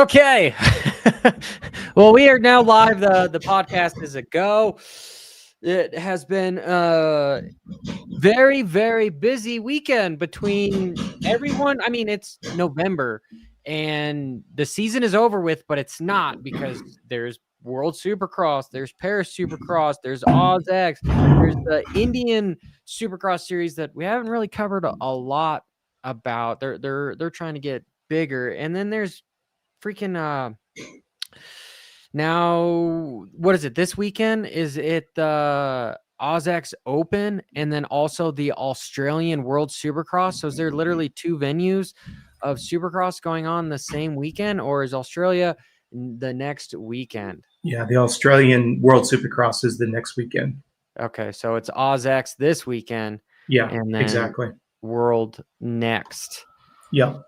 Okay. Well, we are now live. The podcast is a go. It has been a very, very busy weekend between everyone. I mean, it's November and the season is over with, but it's not because there's World Supercross, there's Paris Supercross, there's WSX, there's the Indian Supercross series that we haven't really covered a lot about. They're trying to get bigger, and then there's freaking now what is it this weekend? Is it the WSX Open and then also the Australian World Supercross? So is there literally two venues of Supercross going on the same weekend, or is Australia the next weekend? Yeah, the Australian World Supercross is the next weekend. Okay, so it's WSX this weekend. Yeah, and then exactly. World next. Yeah.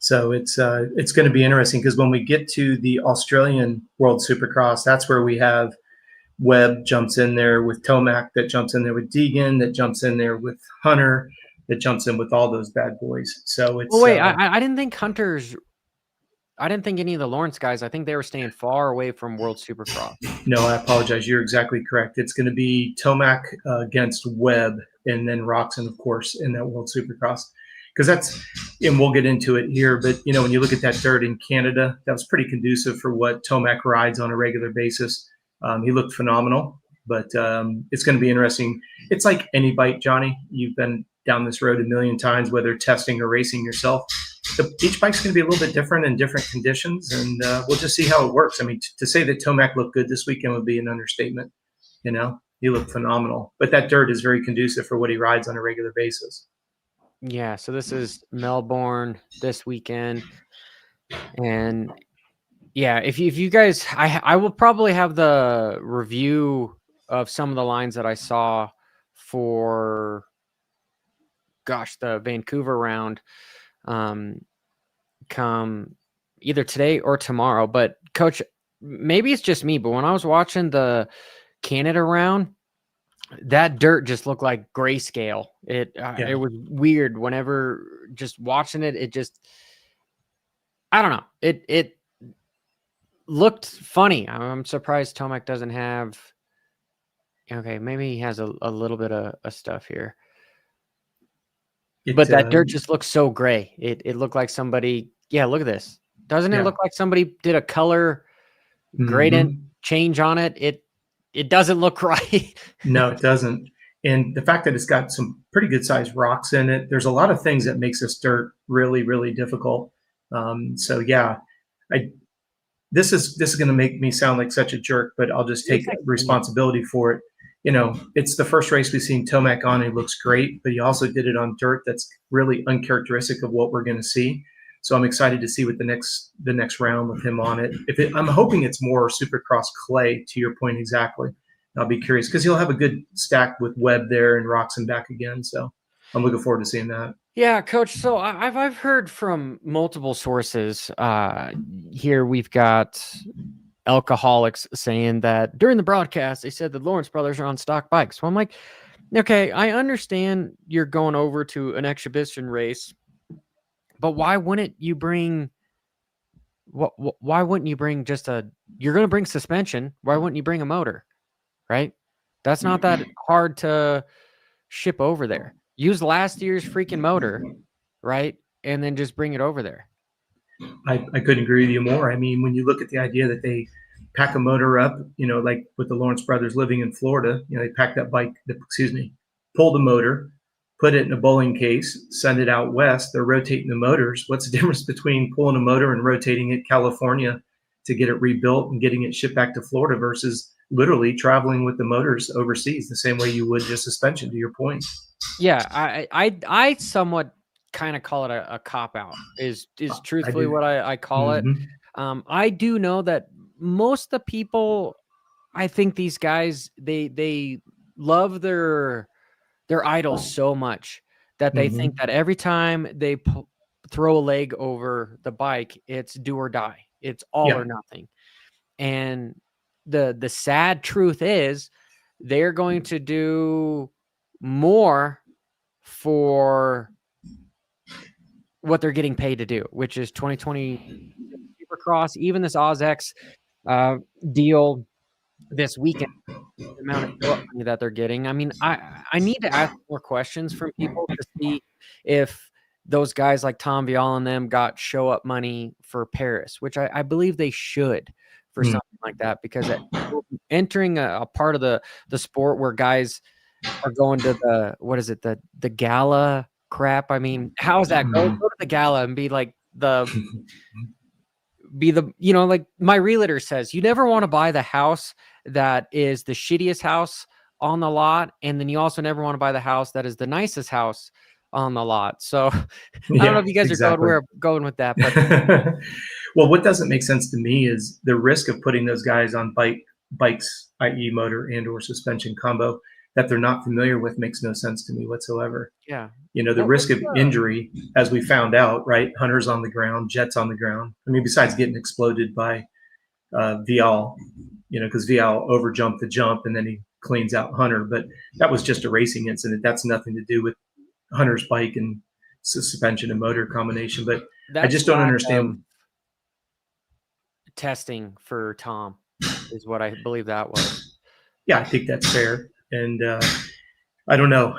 So it's going to be interesting because when we get to the Australian World Supercross, that's where we have Webb jumps in there with Tomac, that jumps in there with Deegan, that jumps in there with Hunter, that jumps in with all those bad boys. So it's. Oh wait, I didn't think Hunter's. I didn't think any of the Lawrence guys. I think they were staying far away from World Supercross. No, I apologize. You're exactly correct. It's going to be Tomac against Webb, and then Roczen, of course, in that World Supercross. Because that's, and we'll get into it here, but you know, when you look at that dirt in Canada, that was pretty conducive for what Tomac rides on a regular basis. He looked phenomenal, but it's going to be interesting. It's like any bike, Johnny. You've been down this road a million times, whether testing or racing yourself. Each bike's going to be a little bit different in different conditions, and we'll just see how it works. I mean, to say that Tomac looked good this weekend would be an understatement. You know, he looked phenomenal, but that dirt is very conducive for what he rides on a regular basis. Yeah, so this is Melbourne this weekend, and yeah, if you guys, I will probably have the review of some of the lines that I saw for, gosh, the Vancouver round, come either today or tomorrow. But Coach, maybe it's just me, but when I was watching the Canada round, that dirt just looked like grayscale. It was weird. Whenever just watching it, it just, I don't know. It looked funny. I'm surprised Tomac doesn't have. Okay, maybe he has a little bit of stuff here, but that dirt just looks so gray. It looked like somebody. Yeah, look at this. Doesn't it look like somebody did a color gradient change on it? It doesn't look right. No, it doesn't. And the fact that it's got some pretty good sized rocks in it, there's a lot of things that makes this dirt really, really difficult. So yeah, this is going to make me sound like such a jerk, but I'll just take responsibility for it. You know, it's the first race we've seen Tomac on. It looks great, but he also did it on dirt that's really uncharacteristic of what we're going to see. So I'm excited to see what the next round with him on it. I'm hoping it's more Supercross clay, to your point exactly. I'll be curious because he'll have a good stack with Webb there and Roczen back again. So I'm looking forward to seeing that. Yeah, Coach. So I've heard from multiple sources. Here we've got alcoholics saying that during the broadcast they said the Lawrence brothers are on stock bikes. So I'm like, okay, I understand you're going over to an exhibition race. But why wouldn't you bring? Why wouldn't you bring just a? You're going to bring suspension. Why wouldn't you bring a motor? Right? That's not that hard to ship over there. Use last year's freaking motor, right? And then just bring it over there. I couldn't agree with you more. I mean, when you look at the idea that they pack a motor up, you know, like with the Lawrence brothers living in Florida, you know, they pack that bike. Pull the motor. Put it in a bowling case, send it out west. They're rotating the motors. What's the difference between pulling a motor and rotating it California to get it rebuilt and getting it shipped back to Florida versus literally traveling with the motors overseas the same way you would just suspension, to your point? Yeah, I somewhat kind of call it a cop-out is truthfully what I call it. I do know that most of the people, I think these guys, they love their idols so much that they think that every time they throw a leg over the bike, it's do or die. It's all or nothing. And the sad truth is they're going to do more for what they're getting paid to do, which is 2020 Supercross, even this OzX deal this weekend, the amount of show-up money that they're getting. I mean, I need to ask more questions from people to see if those guys like Tom Vial and them got show-up money for Paris, which I believe they should for something like that, because entering a part of the sport where guys are going to the gala crap. I mean, how is that? Go to the gala and be like like my realtor says, you never want to buy the house that is the shittiest house on the lot, and then you also never want to buy the house that is the nicest house on the lot. So I don't know if you guys are going where I'm going with that, but well, what doesn't make sense to me is the risk of putting those guys on bikes, i.e. motor and or suspension combo, that they're not familiar with makes no sense to me whatsoever. Yeah. The risk of injury, as we found out, right? Hunter's on the ground, Jet's on the ground. I mean, besides getting exploded by Vial, because Vial overjumped the jump and then he cleans out Hunter. But that was just a racing incident. That's nothing to do with Hunter's bike and suspension and motor combination. But I just don't understand. Testing for Tom is what I believe that was. Yeah, I think that's fair. And I don't know.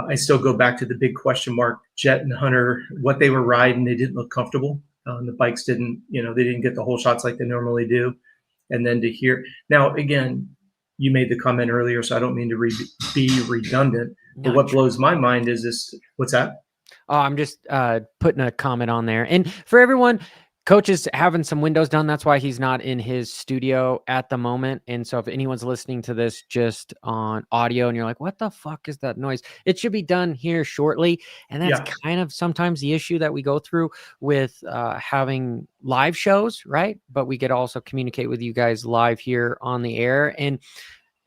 I still go back to the big question mark. Jet and Hunter, what they were riding, they didn't look comfortable. The bikes didn't, they didn't get the whole shots like they normally do. And then to hear now, again, you made the comment earlier, so I don't mean to be redundant. But what blows my mind is this. What's that? Oh, I'm just putting a comment on there. And for everyone, Coach is having some windows done. That's why he's not in his studio at the moment. And so if anyone's listening to this just on audio and you're like, what the fuck is that noise? It should be done here shortly. And that's kind of sometimes the issue that we go through with having live shows, right? But we could also communicate with you guys live here on the air. And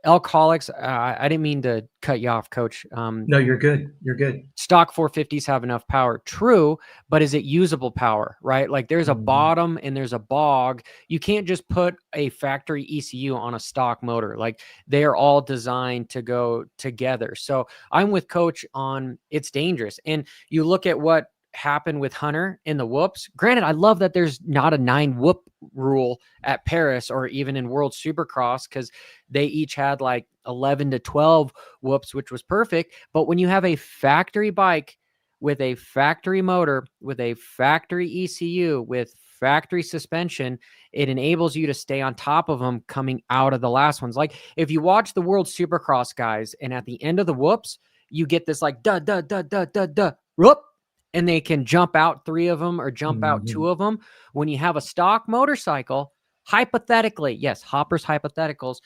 alcoholics, I didn't mean to cut you off, Coach. No, you're good. You're good. Stock 450s have enough power. True, but is it usable power, right? Like there's a bottom and there's a bog. You can't just put a factory ECU on a stock motor. Like they are all designed to go together. So I'm with Coach on it's dangerous. And you look at what happened with Hunter in the whoops. Granted, I love that there's not a 9 whoop rule at Paris or even in World Supercross, because they each had like 11 to 12 whoops, which was perfect. But when you have a factory bike with a factory motor, with a factory ECU, with factory suspension, it enables you to stay on top of them coming out of the last ones. Like if you watch the World Supercross guys and at the end of the whoops, you get this like whoop, and they can jump out 3 of them or jump out 2 of them. When you have a stock motorcycle, hypothetically, yes, Hopper's hypotheticals,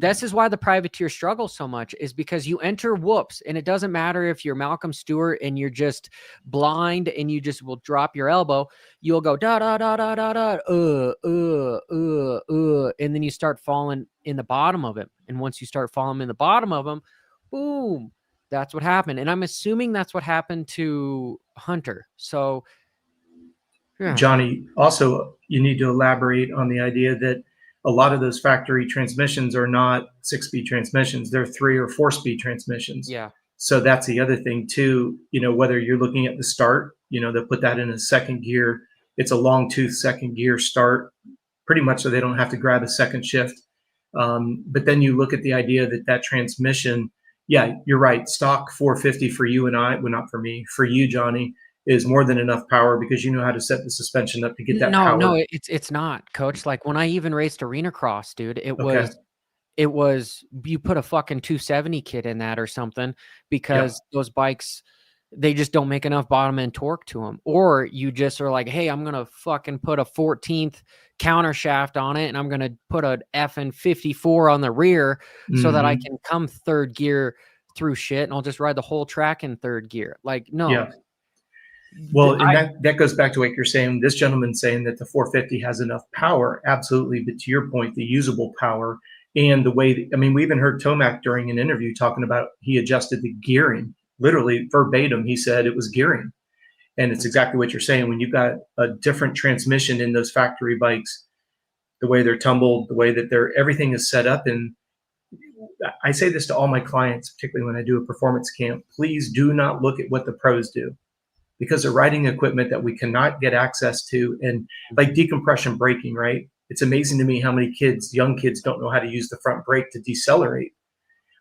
this is why the privateer struggles so much, is because you enter whoops, and it doesn't matter if you're Malcolm Stewart and you're just blind and you just will drop your elbow. You'll go da da da da da da and then you start falling in the bottom of it. And once you start falling in the bottom of them, boom. That's what happened. And I'm assuming that's what happened to Hunter. So, yeah. Johnny, also, you need to elaborate on the idea that a lot of those factory transmissions are not 6-speed transmissions. They're 3 or 4-speed transmissions. Yeah. So that's the other thing too, whether you're looking at the start, they'll put that in a second gear. It's a long tooth second gear start, pretty much so they don't have to grab a second shift. But then you look at the idea that transmission, yeah, you're right. Stock 450 for you and I, well, not for me, for you, Johnny, is more than enough power because you know how to set the suspension up to get that power. No, it's not, Coach. Like when I even raced arena cross, dude, it was you put a fucking 270 kit in that or something, because those bikes, they just don't make enough bottom end torque to them. Or you just are like, hey, I'm going to fucking put a 14th counter shaft on it, and I'm going to put an effing 54 on the rear so that I can come third gear through shit, and I'll just ride the whole track in third gear. Like, no. Yeah. Well, and that goes back to what you're saying. This gentleman's saying that the 450 has enough power. Absolutely. But to your point, the usable power and the way, we even heard Tomac during an interview talking about he adjusted the gearing. Literally verbatim, he said it was gearing. And it's exactly what you're saying. When you've got a different transmission in those factory bikes, the way they're tumbled, the way that everything is set up. And I say this to all my clients, particularly when I do a performance camp, please do not look at what the pros do. because they're riding equipment that we cannot get access to. And like decompression braking, right? It's amazing to me how many young kids don't know how to use the front brake to decelerate.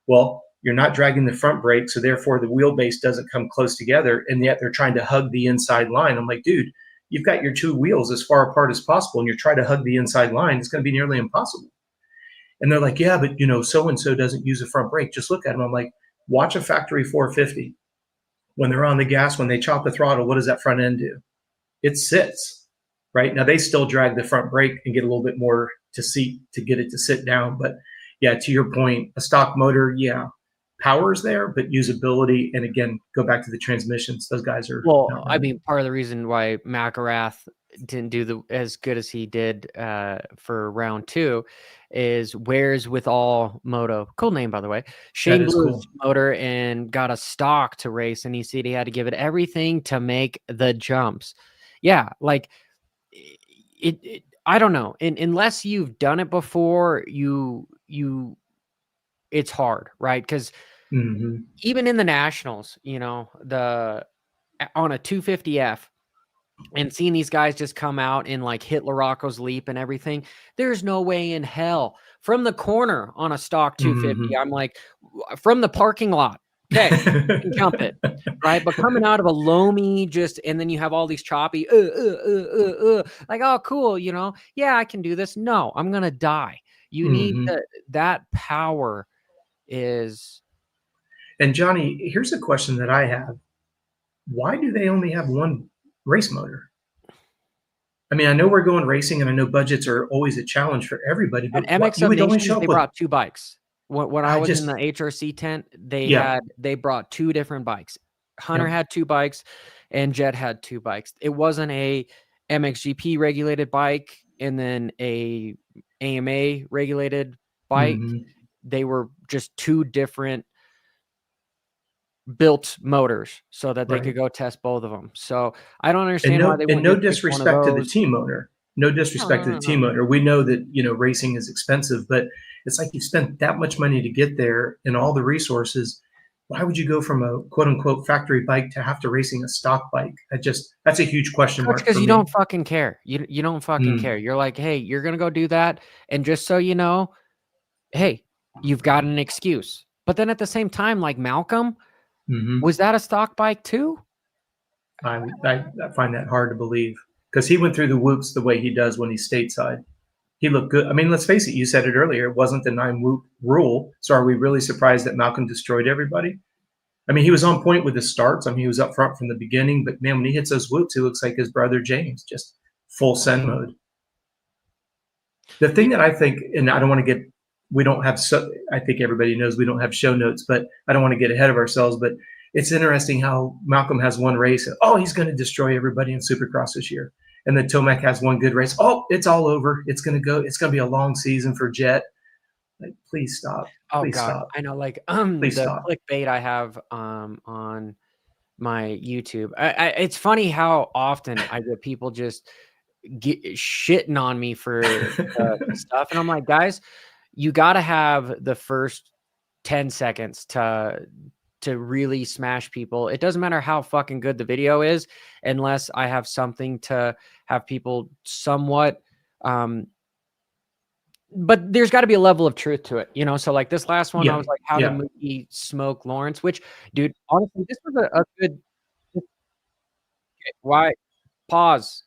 Well, you're not dragging the front brake, so therefore the wheelbase doesn't come close together, and yet they're trying to hug the inside line. I'm like, dude, you've got your two wheels as far apart as possible, and you're trying to hug the inside line. It's going to be nearly impossible. And they're like, yeah, but so-and-so doesn't use a front brake. Just look at them. I'm like, watch a factory 450. When they're on the gas, when they chop the throttle, what does that front end do? It sits, right? Now they still drag the front brake and get a little bit more to get it to sit down. But yeah, to your point, a stock motor, yeah, power's there, but usability, and again, go back to the transmissions. Those guys are I mean, part of the reason why McElrath didn't do as good as he did for round 2 is Where's With All Moto. Cool name, by the way. Shane Blue's motor and got a stock to race, and he said he had to give it everything to make the jumps. Yeah, like it I don't know. Unless you've done it before, it's hard, right? Because even in the nationals, on a 250F, and seeing these guys just come out and like hit Larocco's leap and everything, there's no way in hell from the corner on a stock 250. I'm like, from the parking lot. Okay, you can count it, right? But coming out of a loamy, and then you have all these choppy, like, oh, cool, yeah, I can do this. No, I'm gonna die. You need that power is. And Johnny, here's a question that I have: why do they only have one race motor? I mean, I know we're going racing, and I know budgets are always a challenge for everybody. But MX of Nations, they brought 2 bikes. When I was in the HRC tent, they brought 2 different bikes. Hunter had 2 bikes, and Jet had 2 bikes. It wasn't a MXGP regulated bike and then a AMA regulated bike. They were just 2 different built motors so that they could go test both of them. So I don't understand why they wouldn't. No disrespect to the team owner. No disrespect to the team owner. We know that racing is expensive, but it's like you spent that much money to get there and all the resources. Why would you go from a quote unquote factory bike to have to racing a stock bike? That's a huge question mark. Because you don't fucking care. You don't fucking care. You're like, hey, you're gonna go do that, and just so you know, hey, you've got an excuse. But then at the same time, like Malcolm. Was that a stock bike too? I find that hard to believe, because he went through the whoops the way he does when he's stateside. He looked good. I mean, let's face it. You said it earlier. It wasn't the 9 whoop rule. So are we really surprised that Malcolm destroyed everybody? I mean, he was on point with his starts. I mean, he was up front from the beginning. But man, when he hits those whoops, he looks like his brother James, just full send mode. The thing that I think, and I don't want to get. We don't have, I think everybody knows we don't have show notes, but I don't want to get ahead of ourselves. But it's interesting how Malcolm has one race. And, he's going to destroy everybody in Supercross this year. And then Tomac has one good race. It's all over. It's going to be a long season for Jet. Like, please stop. Please stop. I know, like, please the stop. Clickbait I have on my YouTube. It's funny how often I get people just shitting on me for stuff. And I'm like, guys, you got to have the first 10 seconds to really smash people. It doesn't matter how fucking good the video is, unless I have something to have people somewhat, but there's got to be a level of truth to it, So like this last one, I was like, how did Mookie smoke Lawrence? Which, dude, honestly, this was a good. Why? Pause.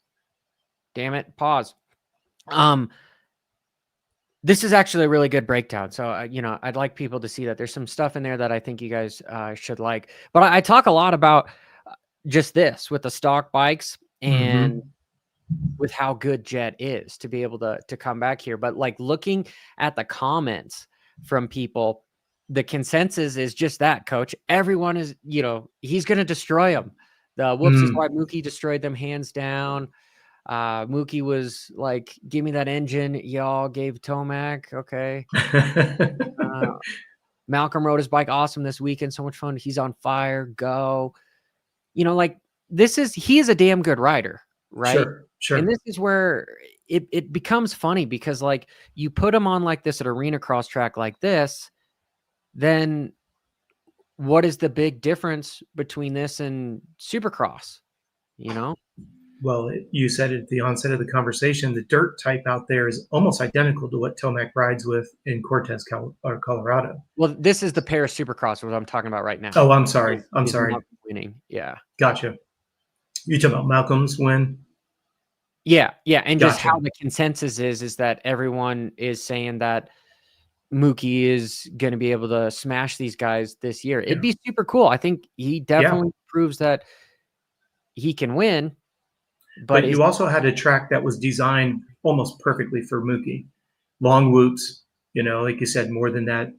Damn it. Pause. This is actually a really good breakdown. So, I'd like people to see that there's some stuff in there that I think you guys should like. But I talk a lot about just this with the stock bikes and with how good Jet is to be able to come back here. But like looking at the comments from people, the consensus is just that, Coach. Everyone is, he's going to destroy them. The whoops is why Mookie destroyed them hands down. Mookie was like, give me that engine. Y'all gave Tomac. Okay. Malcolm rode his bike awesome this weekend. So much fun. He's on fire. Go. Like he is a damn good rider, right? Sure. And this is where it becomes funny, because like you put him on like this at arena cross track like this, then what is the big difference between this and Supercross? you know? Well, you said at the onset of the conversation, the dirt type out there is almost identical to what Tomac rides with in Cortez, Colorado. Well, this is the Paris Supercross, what I'm talking about right now. Oh, I'm sorry. I'm Is sorry. Malcolm winning. Yeah. Gotcha. You talking about Malcolm's win? Yeah. Yeah. And just Gotcha. how the consensus is that everyone is saying that Mookie is going to be able to smash these guys this year. It'd be super cool. I think he definitely proves that he can win. But you also had a track that was designed almost perfectly for Mookie. Long whoops, like you said, more than that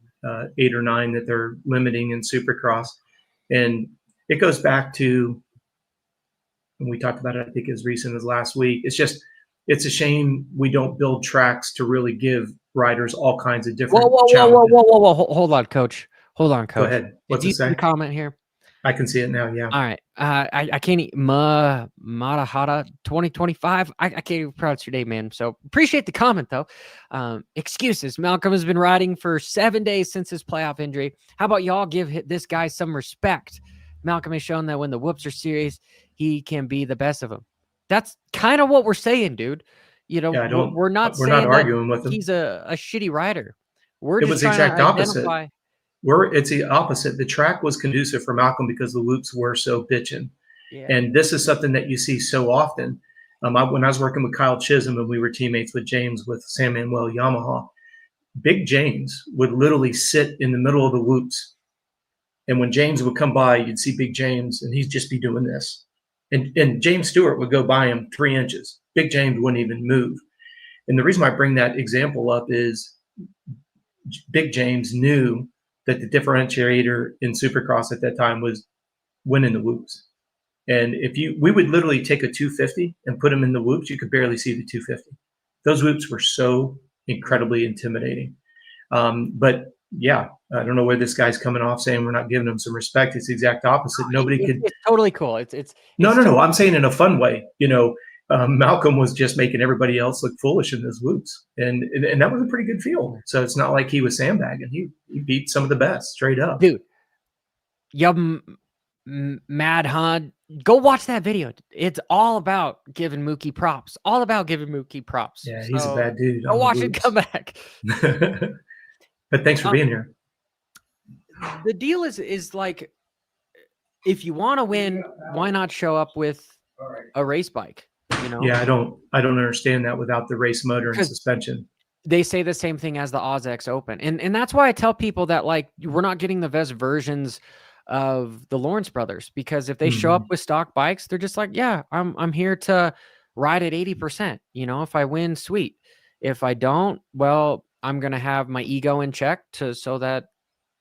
8 or 9 that they're limiting in Supercross. And it goes back to, and we talked about it, I think, as recent as last week. It's a shame we don't build tracks to really give riders all kinds of different challenges. Whoa. Hold on, coach. Go ahead. What's Did it say? you comment here? I can see it now, yeah. All right. I can't Matahata 2025. I can't even pronounce your name, man. So appreciate the comment, though. Excuses. Malcolm has been riding for 7 days since his playoff injury. How about y'all give this guy some respect? Malcolm has shown that when the whoops are serious, he can be the best of them. That's kind of what we're saying, dude. We're not saying arguing with him. He's a shitty rider. We're it just was the trying exact to opposite. identify. It's the opposite. The track was conducive for Malcolm because the whoops were so bitching. Yeah. And this is something that you see so often. When I was working with Kyle Chisholm and we were teammates with James with San Manuel Yamaha, Big James would literally sit in the middle of the whoops. And when James would come by, you'd see Big James and he'd just be doing this. And James Stewart would go by him 3 inches. Big James wouldn't even move. And the reason I bring that example up is Big James knew that the differentiator in Supercross at that time was winning the whoops. And we would literally take a 250 and put him in the whoops, you could barely see the 250. Those whoops were so incredibly intimidating. But yeah, I don't know where this guy's coming off saying we're not giving him some respect. It's the exact opposite. It's totally cool. It's no. I'm saying in a fun way. Malcolm was just making everybody else look foolish in those whoops, and that was a pretty good field. So it's not like he was sandbagging. He beat some of the best straight up, dude. Mad Hunt. Go watch that video. It's all about giving Mookie props. Yeah, he's a bad dude. Go watch it. Come back. But thanks for being here. The deal is like, if you want to win, why not show up with a race bike? Yeah, I don't understand that without the race motor and suspension. They say the same thing as the OzX Open, and that's why I tell people that, like, we're not getting the best versions of the Lawrence brothers, because if they show up with stock bikes, they're just like, yeah, I'm here to ride at 80%. If I win, sweet. If I don't, well, I'm gonna have my ego in check so that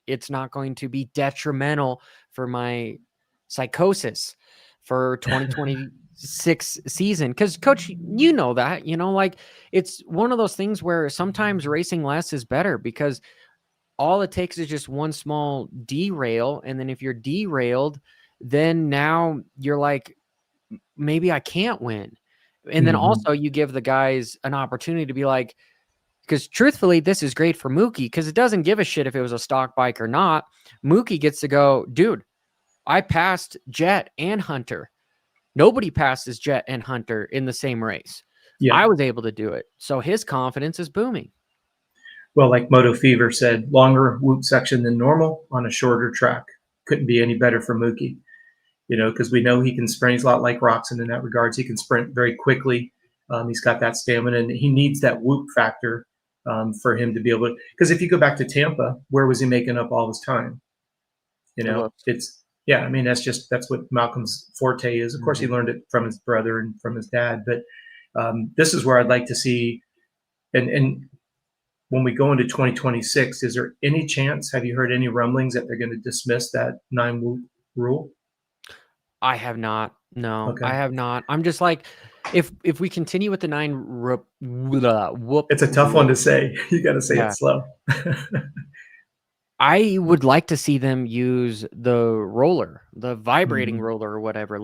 it's not going to be detrimental for my psychosis for 2026 season. Because, coach, that, like, it's one of those things where sometimes racing less is better, because all it takes is just one small derail. And then if you're derailed, then now you're like, maybe I can't win. And then also you give the guys an opportunity to be like, because truthfully, this is great for Mookie, because it doesn't give a shit if it was a stock bike or not. Mookie gets to go, dude, I passed Jet and Hunter. Nobody passes Jet and Hunter in the same race. Yeah. I was able to do it. So his confidence is booming. Well, like Moto Fever said, longer whoop section than normal on a shorter track. Couldn't be any better for Mookie, because we know he can sprint. He's a lot like Roczen in that regards. He can sprint very quickly. He's got that stamina, and he needs that whoop factor for him to be able to. Because if you go back to Tampa, where was he making up all his time? That's what Malcolm's forte is. Of course, he learned it from his brother and from his dad. But this is where I'd like to see, and when we go into 2026, is there any chance, have you heard any rumblings that they're going to dismiss that 9 whoop rule? I have not. No, okay. I have not. I'm just like, if we continue with the 9 whoop. It's a tough one to say. You got to say it slow. I would like to see them use the roller, the vibrating roller or whatever.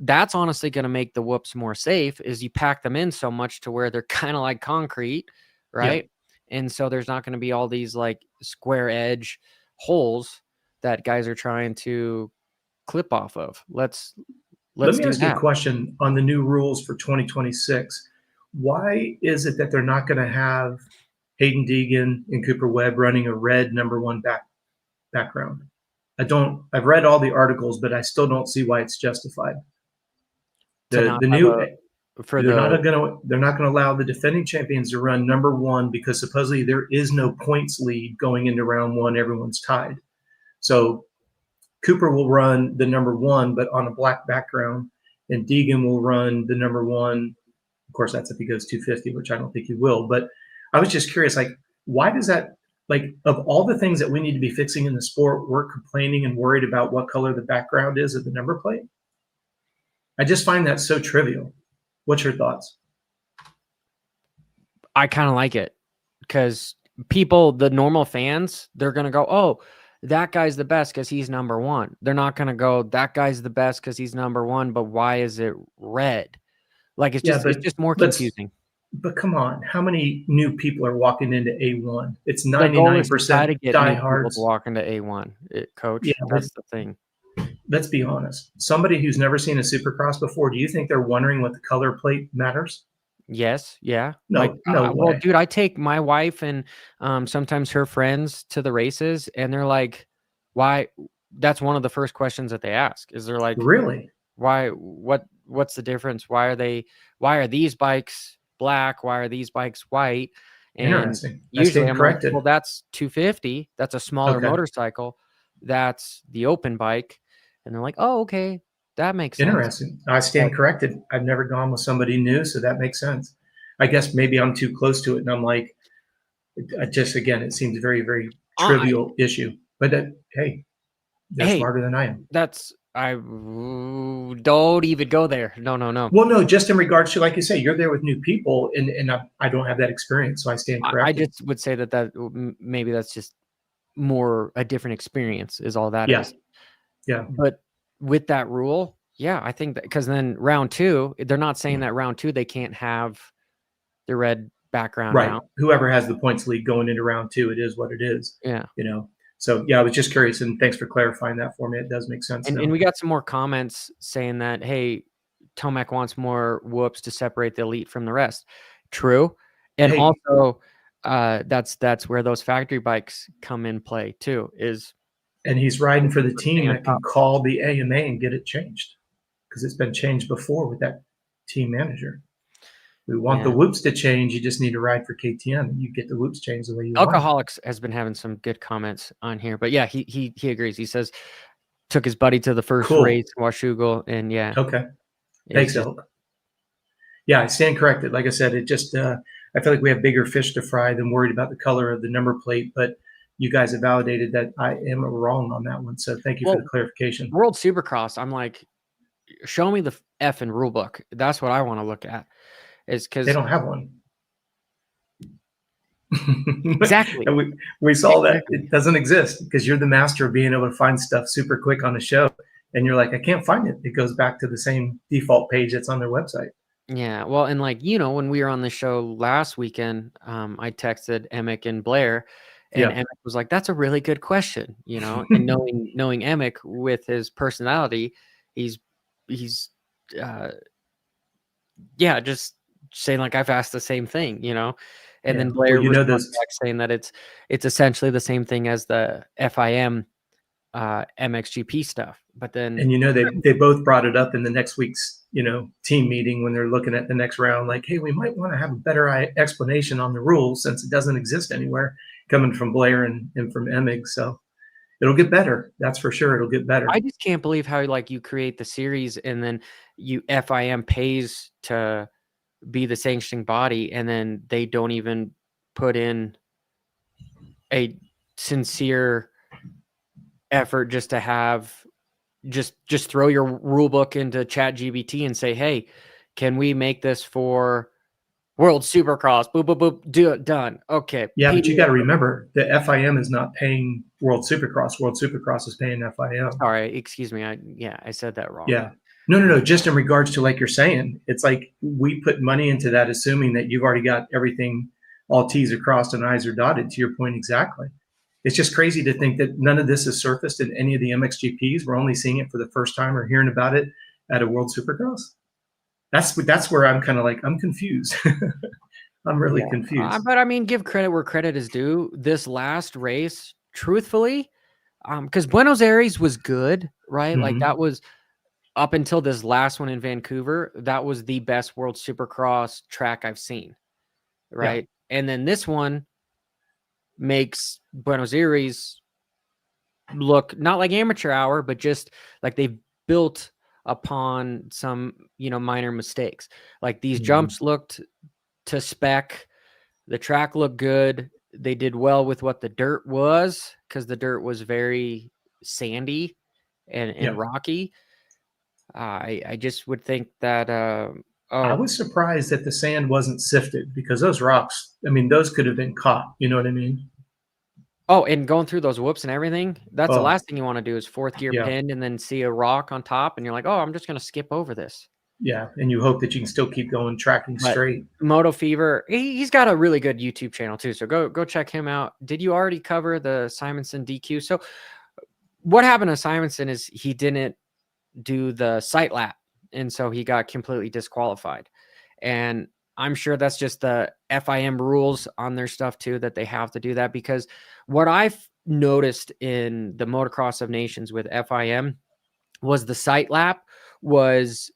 That's honestly going to make the whoops more safe, is you pack them in so much to where they're kind of like concrete. Right. Yeah. And so there's not going to be all these like square edge holes that guys are trying to clip off of. Let's Let let's me do ask you a that. question on the new rules for 2026. Why is it that they're not going to have Hayden Deegan and Cooper Webb running a red number one background? I've read all the articles, but I still don't see why it's justified. To The not the have new for the they're not going to allow the defending champions to run number one because supposedly there is no points lead going into round one. Everyone's tied. So Cooper will run the number one, but on a black background, and Deegan will run the number one. Of course, that's if he goes 250, which I don't think he will. But I was just curious, like, why does that, like, of all the things that we need to be fixing in the sport, we're complaining and worried about what color the background is of the number plate? I just find that so trivial. What's your thoughts? I kind of like it because people, the normal fans, they're going to go, oh, that guy's the best because he's number one. They're not going to go, that guy's the best because he's number one, but why is it red? Like, it's just more confusing. But come on, how many new people are walking into A1? It's The goal is to 99% try to get new people diehards. to walk into A1, coach. Yeah, that's the thing. Let's be honest. Somebody who's never seen a Supercross before, do you think they're wondering what the color plate matters? Yes. Yeah. No, like, no well, way. dude, I take my wife and sometimes her friends to the races, and they're like, why? That's one of the first questions that they ask is they're like, Really? why, what's the difference? Why are these bikes black? Why are these bikes white? And Interesting. usually I'm like, corrected. well, that's 250. That's a smaller motorcycle. That's the open bike. And they're like, oh, okay. That makes sense. Interesting. I stand corrected. I've never gone with somebody new, so that makes sense. I guess maybe I'm too close to it, and I'm like, again, it seems a very, very trivial issue. But hey, they're smarter than I am. Don't even go there. No. Well, no, just in regards to, like you say, you're there with new people, and I don't have that experience, so I stand corrected. I just would say that maybe that's just more a different experience is all that is. Yeah. But with that rule, yeah, I think that because then round two, they're not saying that round two they can't have the red background. Right. Now. Whoever has the points lead going into round two, it is what it is. Yeah. So yeah, I was just curious, and thanks for clarifying that for me. It does make sense. And we got some more comments saying that, hey, Tomac wants more whoops to separate the elite from the rest. True. And also that's where those factory bikes come in play too, and he's riding for the team that can call the AMA and get it changed, because it's been changed before with that team manager. We want the whoops to change. You just need to ride for KTM, and you get the whoops changed the way you want. Alcoholics has been having some good comments on here, but yeah, he agrees. He says took his buddy to the first race, Washougal, and yeah. Okay. Thanks, Elk. Yeah, I stand corrected. Like I said, it just I feel like we have bigger fish to fry than worried about the color of the number plate, but you guys have validated that I am wrong on that one. So thank you for the clarification. World Supercross, I'm like, show me the effing rule book. That's what I want to look at. Is because they don't have one. Exactly. And we saw that it doesn't exist because you're the master of being able to find stuff super quick on the show. And you're like, I can't find it. It goes back to the same default page that's on their website. Yeah. Well, and like, when we were on the show last weekend, I texted Emick and Blair, and Emick was like, that's a really good question, and knowing Emick with his personality, he's just saying like, I've asked the same thing, and then Blair was saying that it's essentially the same thing as the FIM MXGP stuff. But then they both brought it up in the next week's team meeting when they're looking at the next round, like, hey, we might want to have a better explanation on the rules since it doesn't exist anywhere, coming from Blair and from Emmig. So it'll get better. That's for sure. It'll get better. I just can't believe how you create the series and then FIM pays to be the sanctioning body, and then they don't even put in a sincere effort just to have just throw your rule book into ChatGPT and say, hey, can we make this for World Supercross? Boop, boop, boop, do it, done. Okay. Yeah, but you got to remember the FIM is not paying World Supercross. World Supercross is paying FIM. Sorry, excuse me. I said that wrong. Yeah. No. Just in regards to, like you're saying, it's like we put money into that, assuming that you've already got everything, all T's are crossed and I's are dotted, to your point exactly. It's just crazy to think that none of this is surfaced in any of the MXGPs. We're only seeing it for the first time or hearing about it at a World Supercross? That's where I'm kind of like, I'm confused. I'm really confused. But I mean, give credit where credit is due. This last race, truthfully, because Buenos Aires was good, right? Like that was up until this last one in Vancouver. That was the best World Supercross track I've seen, right? And then this one makes Buenos Aires look not like amateur hour, but just like they've built upon some, minor mistakes. Like these jumps looked to spec. The track looked good. They did well with what the dirt was, because the dirt was very sandy and rocky. I just would think that I was surprised that the sand wasn't sifted, because those rocks, I mean, those could have been caught. You know what I mean? Oh, and going through those whoops and everything, that's the last thing you want to do is fourth gear pinned and then see a rock on top, and you're like, oh, I'm just going to skip over this. Yeah, and you hope that you can still keep going, tracking straight. Moto Fever, he's got a really good YouTube channel too, so go check him out. Did you already cover the Simonson DQ? So what happened to Simonson is he didn't do the sight lap, and so he got completely disqualified. And I'm sure that's just the FIM rules on their stuff too, that they have to do that, because what I've noticed in the Motocross of Nations with FIM was the sight lap was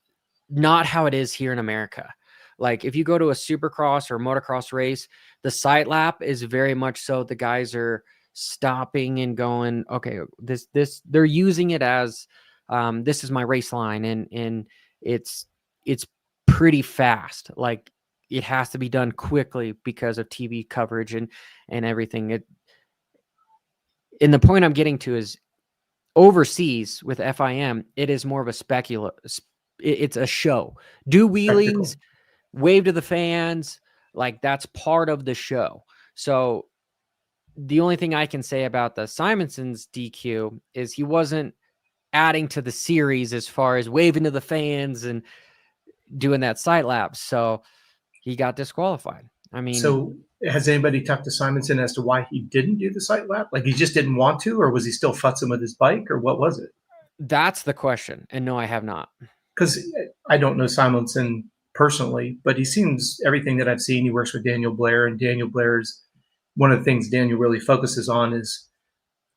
not how it is here in America. Like if you go to a Supercross or motocross race, the sight lap is very much so the guys are stopping and going, okay, this they're using it as this is my race line, and it's pretty fast. Like it has to be done quickly because of TV coverage and everything. And the point I'm getting to is overseas with FIM, it is more of a it's a show. Do wheelies, wave to the fans, like that's part of the show. So the only thing I can say about the Simonson's DQ is he wasn't adding to the series as far as waving to the fans and doing that sight lap. So he got disqualified. I mean, so has anybody talked to Simonson as to why he didn't do the sight lap? Like he just didn't want to, or was he still futzing with his bike, or what was it? That's the question. And no, I have not. Because I don't know Simonson personally, but he seems, everything that I've seen, he works with Daniel Blair, and Daniel Blair's, one of the things Daniel really focuses on is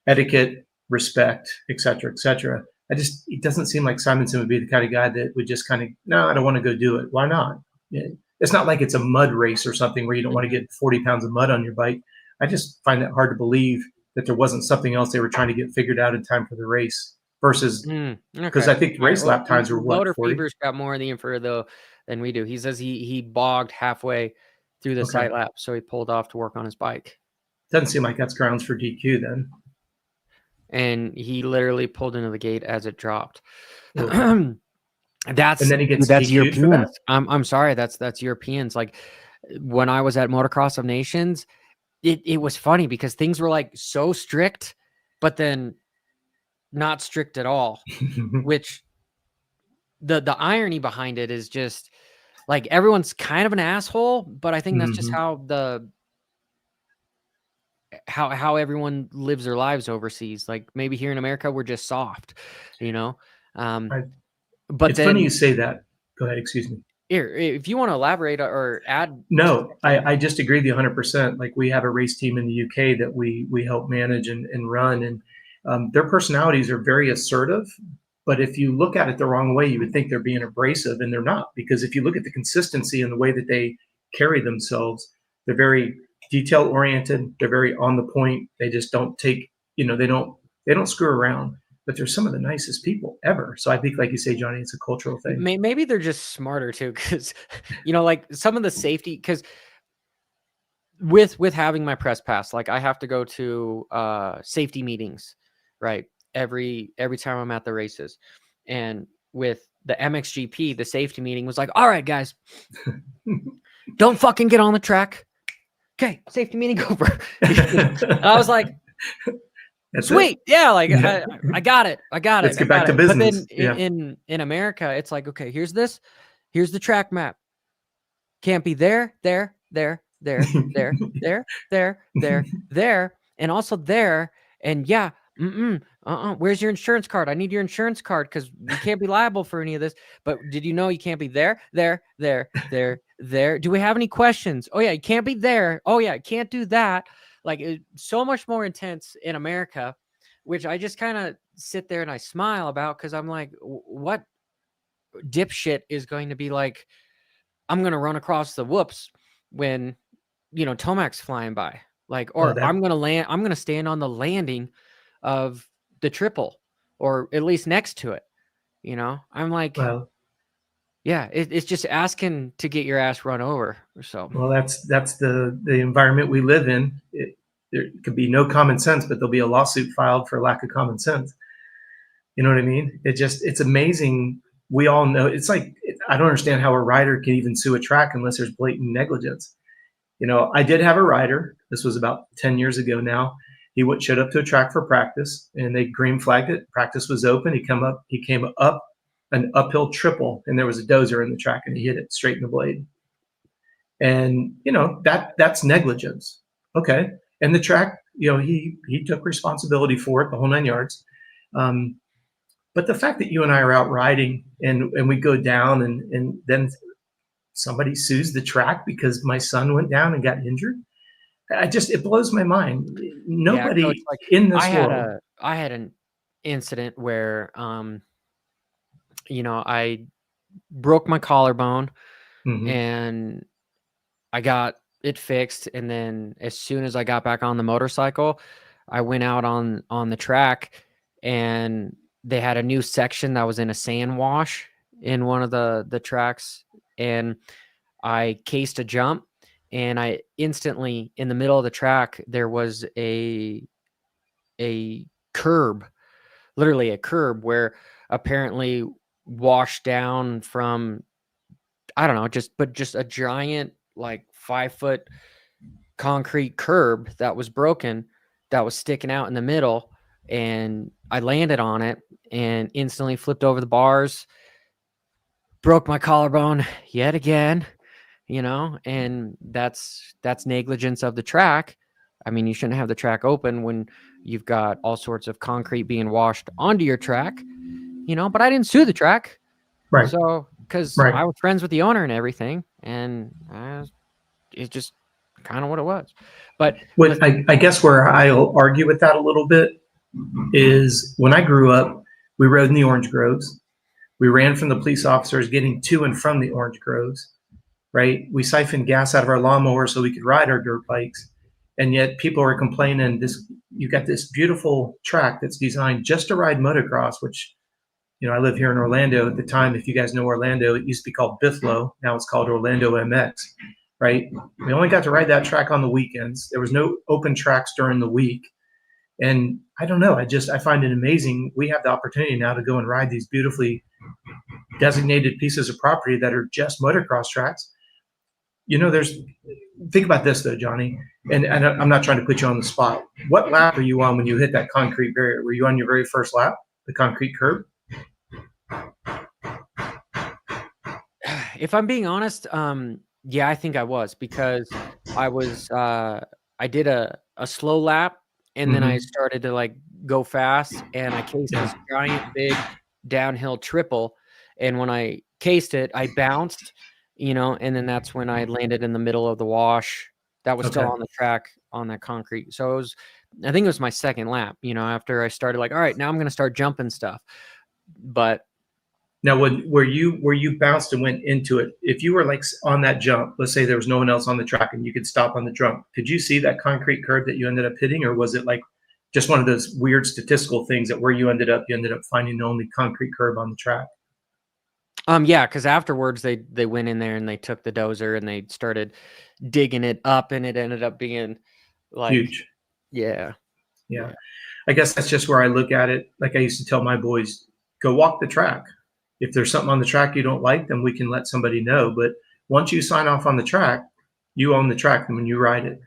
etiquette, respect, et cetera, et cetera. It doesn't seem like Simonson would be the kind of guy that would just kind of, no, I don't want to go do it. Why not? It's not like it's a mud race or something where you don't want to get 40 pounds of mud on your bike. I just find that hard to believe that there wasn't something else they were trying to get figured out in time for the race versus, because I think race lap times were what, Motor 40? Fever's got more in the info though than we do. He says he bogged halfway through the sight lap, so he pulled off to work on his bike. Doesn't seem like that's grounds for DQ then. And he literally pulled into the gate as it dropped. And then he gets that's DQ'd Europeans. for that? I'm sorry, that's Europeans. Like when I was at Motocross of Nations, it was funny because things were like so strict, but then not strict at all. Which the irony behind it is just like everyone's kind of an asshole, but I think that's just how everyone lives their lives overseas. Like maybe here in America we're just soft, but it's funny you say that. Go ahead, excuse me. Here, if you want to elaborate or add. No, I just agree with you 100%. Like we have a race team in the UK that we help manage and run, and their personalities are very assertive. But if you look at it the wrong way, you would think they're being abrasive, and they're not. Because if you look at the consistency and the way that they carry themselves, they're very detail oriented. They're very on the point. They just don't take, they don't screw around. But they're some of the nicest people ever. So I think, like you say, Johnny, it's a cultural thing. Maybe they're just smarter too, because like some of the safety, because with having my press pass, like I have to go to safety meetings, right? Every time I'm at the races. And with the MXGP, the safety meeting was like, all right, guys, don't fucking get on the track. Okay, safety meeting over. And I was like, that's sweet. It. Yeah, like I got it. Let's get back to business. But then in America, it's like, okay, here's the track map. Can't be there, there, there, there, there, there, there, there, there, and also there. And yeah, Where's your insurance card? I need your insurance card because you can't be liable for any of this. But did you know you can't be there? Do we have any questions? Oh yeah, you can't be there. Oh yeah, can't do that. Like, it's so much more intense in America, which I just kind of sit there and I smile about, because I'm like, what dipshit is going to be like, I'm going to run across the whoops when, Tomac's flying by, like, or I'm going to stand on the landing of the triple, or at least next to it. I'm like, well, yeah, it's just asking to get your ass run over. So, well, that's the environment we live in. There could be no common sense, but there'll be a lawsuit filed for lack of common sense. You know what I mean? It's amazing. We all know, it's like, I don't understand how a rider can even sue a track unless there's blatant negligence. I did have a rider. This was about 10 years ago now. He showed up to a track for practice, and they green flagged it. Practice was open. He came up an uphill triple, and there was a dozer in the track, and he hit it straight in the blade. And that's negligence. Okay. And the track, he took responsibility for it, the whole 9 yards. But the fact that you and I are out riding, and we go down, and then somebody sues the track because my son went down and got injured. It blows my mind. Nobody in this world. I had an incident where, I broke my collarbone, and I got it fixed. And then as soon as I got back on the motorcycle, I went out on the track, and they had a new section that was in a sand wash in one of the tracks. And I cased a jump, and I instantly, in the middle of the track, there was a curb, literally a curb, where apparently washed down from, I don't know, just a giant, like 5-foot concrete curb that was broken, that was sticking out in the middle. And I landed on it and instantly flipped over the bars, broke my collarbone yet again. And that's negligence of the track. I mean, you shouldn't have the track open when you've got all sorts of concrete being washed onto your track, but I didn't sue the track. Right. So, because I was friends with the owner and everything, and it's just kind of what it was. But I guess where I'll argue with that a little bit is, when I grew up, we rode in the orange groves. We ran from the police officers getting to and from the orange groves. Right? We siphoned gas out of our lawnmower so we could ride our dirt bikes. And yet people are complaining, you got this beautiful track that's designed just to ride motocross, which, I live here in Orlando at the time. If you guys know Orlando, it used to be called Bithlo. Now it's called Orlando MX, right? We only got to ride that track on the weekends. There was no open tracks during the week. And I don't know. I find it amazing. We have the opportunity now to go and ride these beautifully designated pieces of property that are just motocross tracks. Think about this though, Johnny, and I'm not trying to put you on the spot. What lap are you on when you hit that concrete barrier? Were you on your very first lap, the concrete curb? If I'm being honest, yeah, I think I was, because I did a slow lap, and then I started to like go fast, and I cased this giant big downhill triple. And when I cased it, I bounced, and then that's when I landed in the middle of the wash that was still on the track on that concrete. So I think it was my second lap, after I started like, all right, now I'm going to start jumping stuff. But now, where you bounced and went into it, if you were like on that jump, let's say there was no one else on the track and you could stop on the jump, could you see that concrete curb that you ended up hitting? Or was it like just one of those weird statistical things that where you ended up finding the only concrete curb on the track? Yeah, because afterwards they went in there and they took the dozer and they started digging it up, and it ended up being like huge. Yeah. I guess that's just where I look at it. Like I used to tell my boys, go walk the track. If there's something on the track you don't like, then we can let somebody know. But once you sign off on the track, you own the track when you ride it.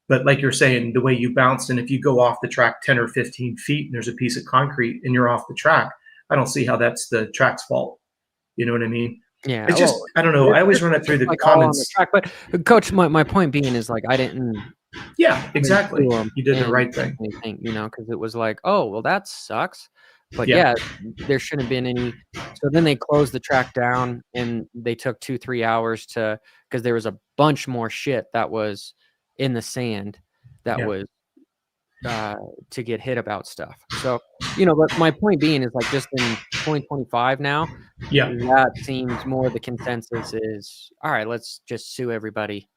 But like you're saying, the way you bounced, and if you go off the track 10 or 15 feet and there's a piece of concrete and you're off the track, I don't see how that's the track's fault. You know what I mean? Yeah. It's just, I don't know. I always run it through the like comments. But Coach, my point being is like, I didn't Yeah, exactly. To 'em You did the and right thing. anything, because it was like, "Oh, well, that sucks." But Yeah. yeah, there shouldn't have been any. So then they closed the track down, and they took 2-3 hours because there was a bunch more shit that was in the sand that Yeah. was, to get hit about stuff. So, but my point being is, like, just in 2025 now, Yeah. that seems more the consensus is, "All right, let's just sue everybody."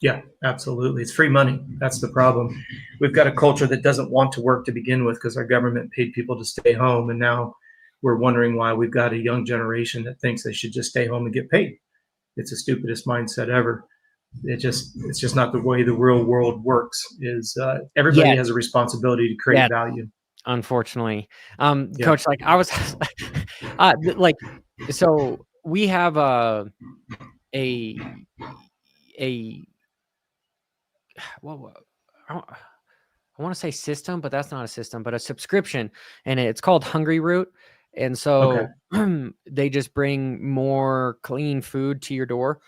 Yeah, absolutely. It's free money. That's the problem. We've got a culture that doesn't want to work to begin with because our government paid people to stay home. And now we're wondering why we've got a young generation that thinks they should just stay home and get paid. It's the stupidest mindset ever. It's just not the way the real world works. Is everybody Yeah, has a responsibility to create yeah. value. Unfortunately, Yeah. coach, like, I was, like, so we have a a well, I want to say system, but that's not a system, but a subscription, and it's called Hungry Root, and Okay. so they just bring more clean food to your door,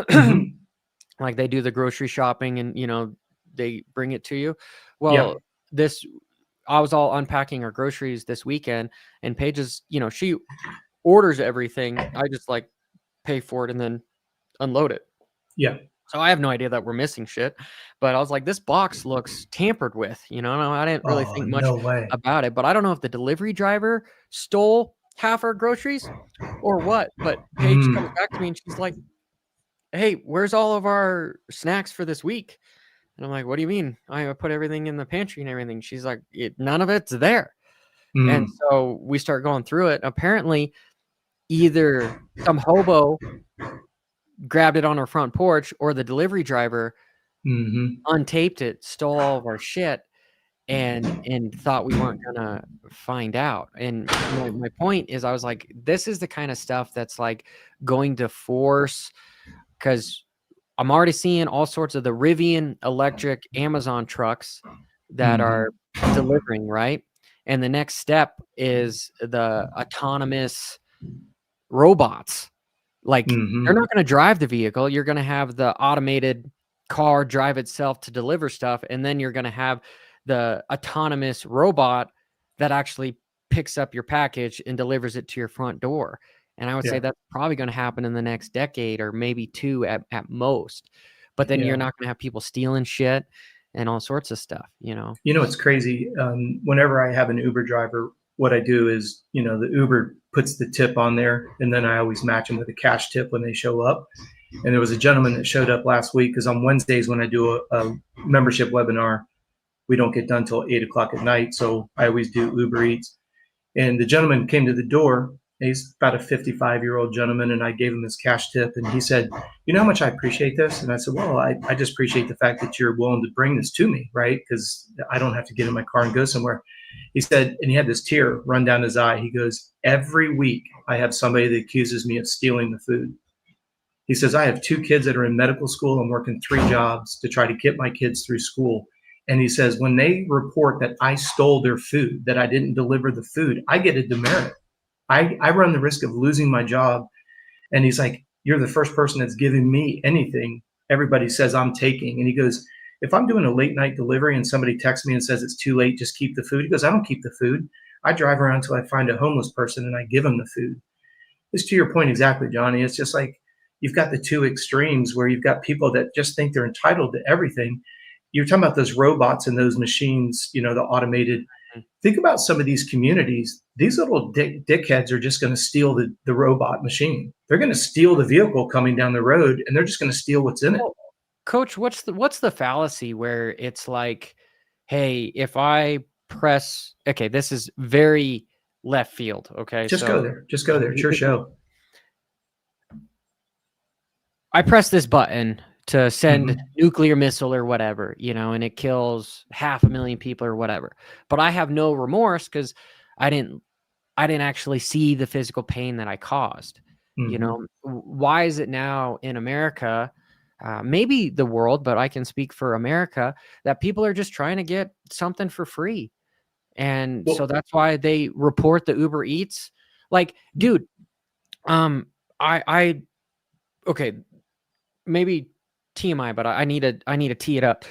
Hmm. like they do the grocery shopping, and they bring it to you. Yeah. Well, this I was all unpacking our groceries this weekend, and Paige's, she orders everything. I just, like, pay for it and then unload it. Yeah. So I have no idea that we're missing shit, but I was like, this box looks tampered with, No, I didn't really Oh, think much no way. about it, but I don't know if the delivery driver stole half our groceries or what. But Paige comes Mm. back to me and she's like, "Hey, where's all of our snacks for this week?" And I'm like, "What do you mean? I put everything in the pantry and everything." She's like, "None of it's there." And Mm. so we start going through it. Apparently, either some hobo grabbed it on our front porch, or the delivery driver Hmm. untaped it, stole all of our shit, and thought we weren't gonna find out. And my point is, I was like, this is the kind of stuff that's, like, going to force, because I'm already seeing all sorts of the Rivian electric Amazon trucks that Hmm. are delivering, right? And the next step is the autonomous robots. Like, they're Hmm. not gonna drive the vehicle. You're gonna have the automated car drive itself to deliver stuff, and then you're gonna have the autonomous robot that actually picks up your package and delivers it to your front door. And I would say Yeah. that's probably gonna happen in the next decade, or maybe 2 at most. But then you're Yeah. not gonna have people stealing shit and all sorts of stuff, you know? You know, it's crazy. Whenever I have an Uber driver, what I do is, the Uber puts the tip on there, and then I always match them with a cash tip when they show up. And there was a gentleman that showed up last week because on Wednesdays when I do a membership webinar, we don't get done till 8 o'clock at night. So I always do Uber Eats. And the gentleman came to the door. He's about a 55-year-old gentleman, and I gave him his cash tip. And he said, "You know how much I appreciate this?" And I said, "Well, I just appreciate the fact that you're willing to bring this to me, right? Because I don't have to get in my car and go somewhere." He said, and he had this tear run down his eye. He goes, "Every week I have somebody that accuses me of stealing the food." He says, "I have 2 kids that are in medical school. I'm working 3 jobs to try to get my kids through school." And he says, when they report that I stole their food, that I didn't deliver the food, I get a demerit. I run the risk of losing my job. And he's like, "You're the first person that's given me anything everybody says I'm taking." And he goes, "If I'm doing a late night delivery and somebody texts me and says it's too late, just keep the food." He goes, "I don't keep the food. I drive around until I find a homeless person and I give them the food." It's to your point exactly, Johnny. It's just like you've got the two extremes where you've got people that just think they're entitled to everything. You're talking about those robots and those machines, the automated. Think about some of these communities. These little dickheads are just going to steal the robot machine. They're going to steal the vehicle coming down the road, and they're just going to steal what's in it. Well, coach, what's the fallacy where it's like, hey, if I press, okay, this is very left field. Okay, Just go so there. Just go there. It's your show. I press this button to send Hmm. nuclear missile or whatever, and it kills 500,000 people or whatever. But I have no remorse because I didn't actually see the physical pain that I caused. Hmm. Why is it now in America, maybe the world, but I can speak for America, that people are just trying to get something for free? And so Well, that's why they report the Uber Eats. Like, dude, I okay, maybe TMI, but I need to tee it up.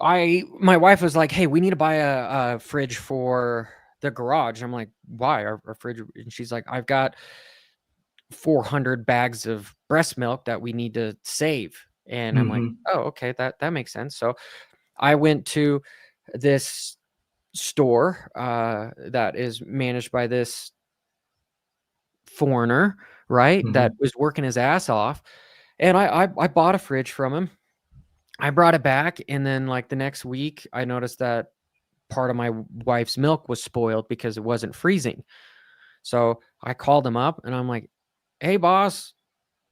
my wife was like, "Hey, we need to buy a fridge for the garage." I'm like, "Why? Our fridge?" And she's like, "I've got 400 bags of breast milk that we need to save." And I'm like, Mm-hmm. "Oh, okay, that makes sense." So I went to this store that is managed by this foreigner, right? That Mm-hmm. was working his ass off, and I bought a fridge from him. I brought it back, and then like the next week, I noticed that part of my wife's milk was spoiled because it wasn't freezing. So I called him up, and I'm like, "Hey, boss,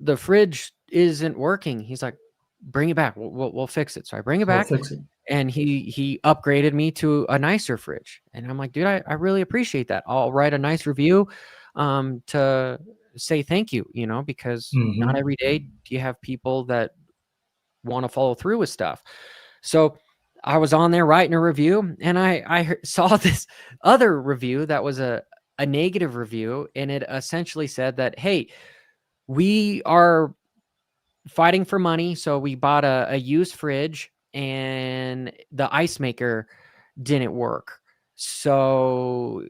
the fridge isn't working." He's like, "Bring it back. We'll fix it." So I bring it We'll back, fix it. and he upgraded me to a nicer fridge. And I'm like, "Dude, I really appreciate that. I'll write a nice review to say thank you, because not Mm-hmm. every day do you have people that want to follow through with stuff." So I was on there writing a review, and I saw this other review that was a negative review, and it essentially said that, "Hey, we are fighting for money, so we bought a used fridge, and the ice maker didn't work. So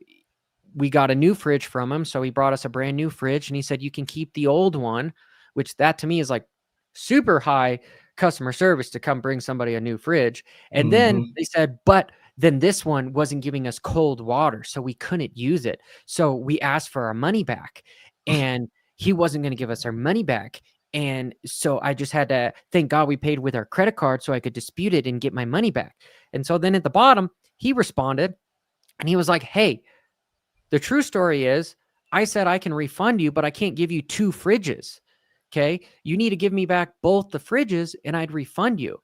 we got a new fridge from him. So he brought us a brand new fridge, and he said, you can keep the old one," which that to me is like super high customer service to come bring somebody a new fridge. And then Mm-hmm. they said, "But then this one wasn't giving us cold water, so we couldn't use it. So we asked for our money back, and he wasn't going to give us our money back. And so I just had to thank God we paid with our credit card so I could dispute it and get my money back." And so then at the bottom, he responded, and he was like, "Hey, the true story is I said I can refund you, but I can't give you two fridges. Okay. You need to give me back both the fridges and I'd refund you."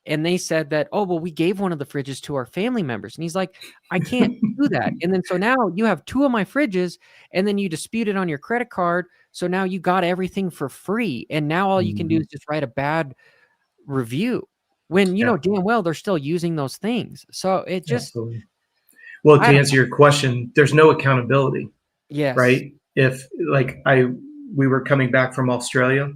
And they said that, "Oh, well, we gave one of the fridges to our family members." And he's like, "I can't do that." And then so now you have two of my fridges, and then you disputed on your credit card. So now you got everything for free. And now all you can do Mm-hmm. is just write a bad review when you Yeah, know damn well they're still using those things. So it just, absolutely. Well, I to don't answer your question, there's no accountability, yes. right? If like we were coming back from Australia,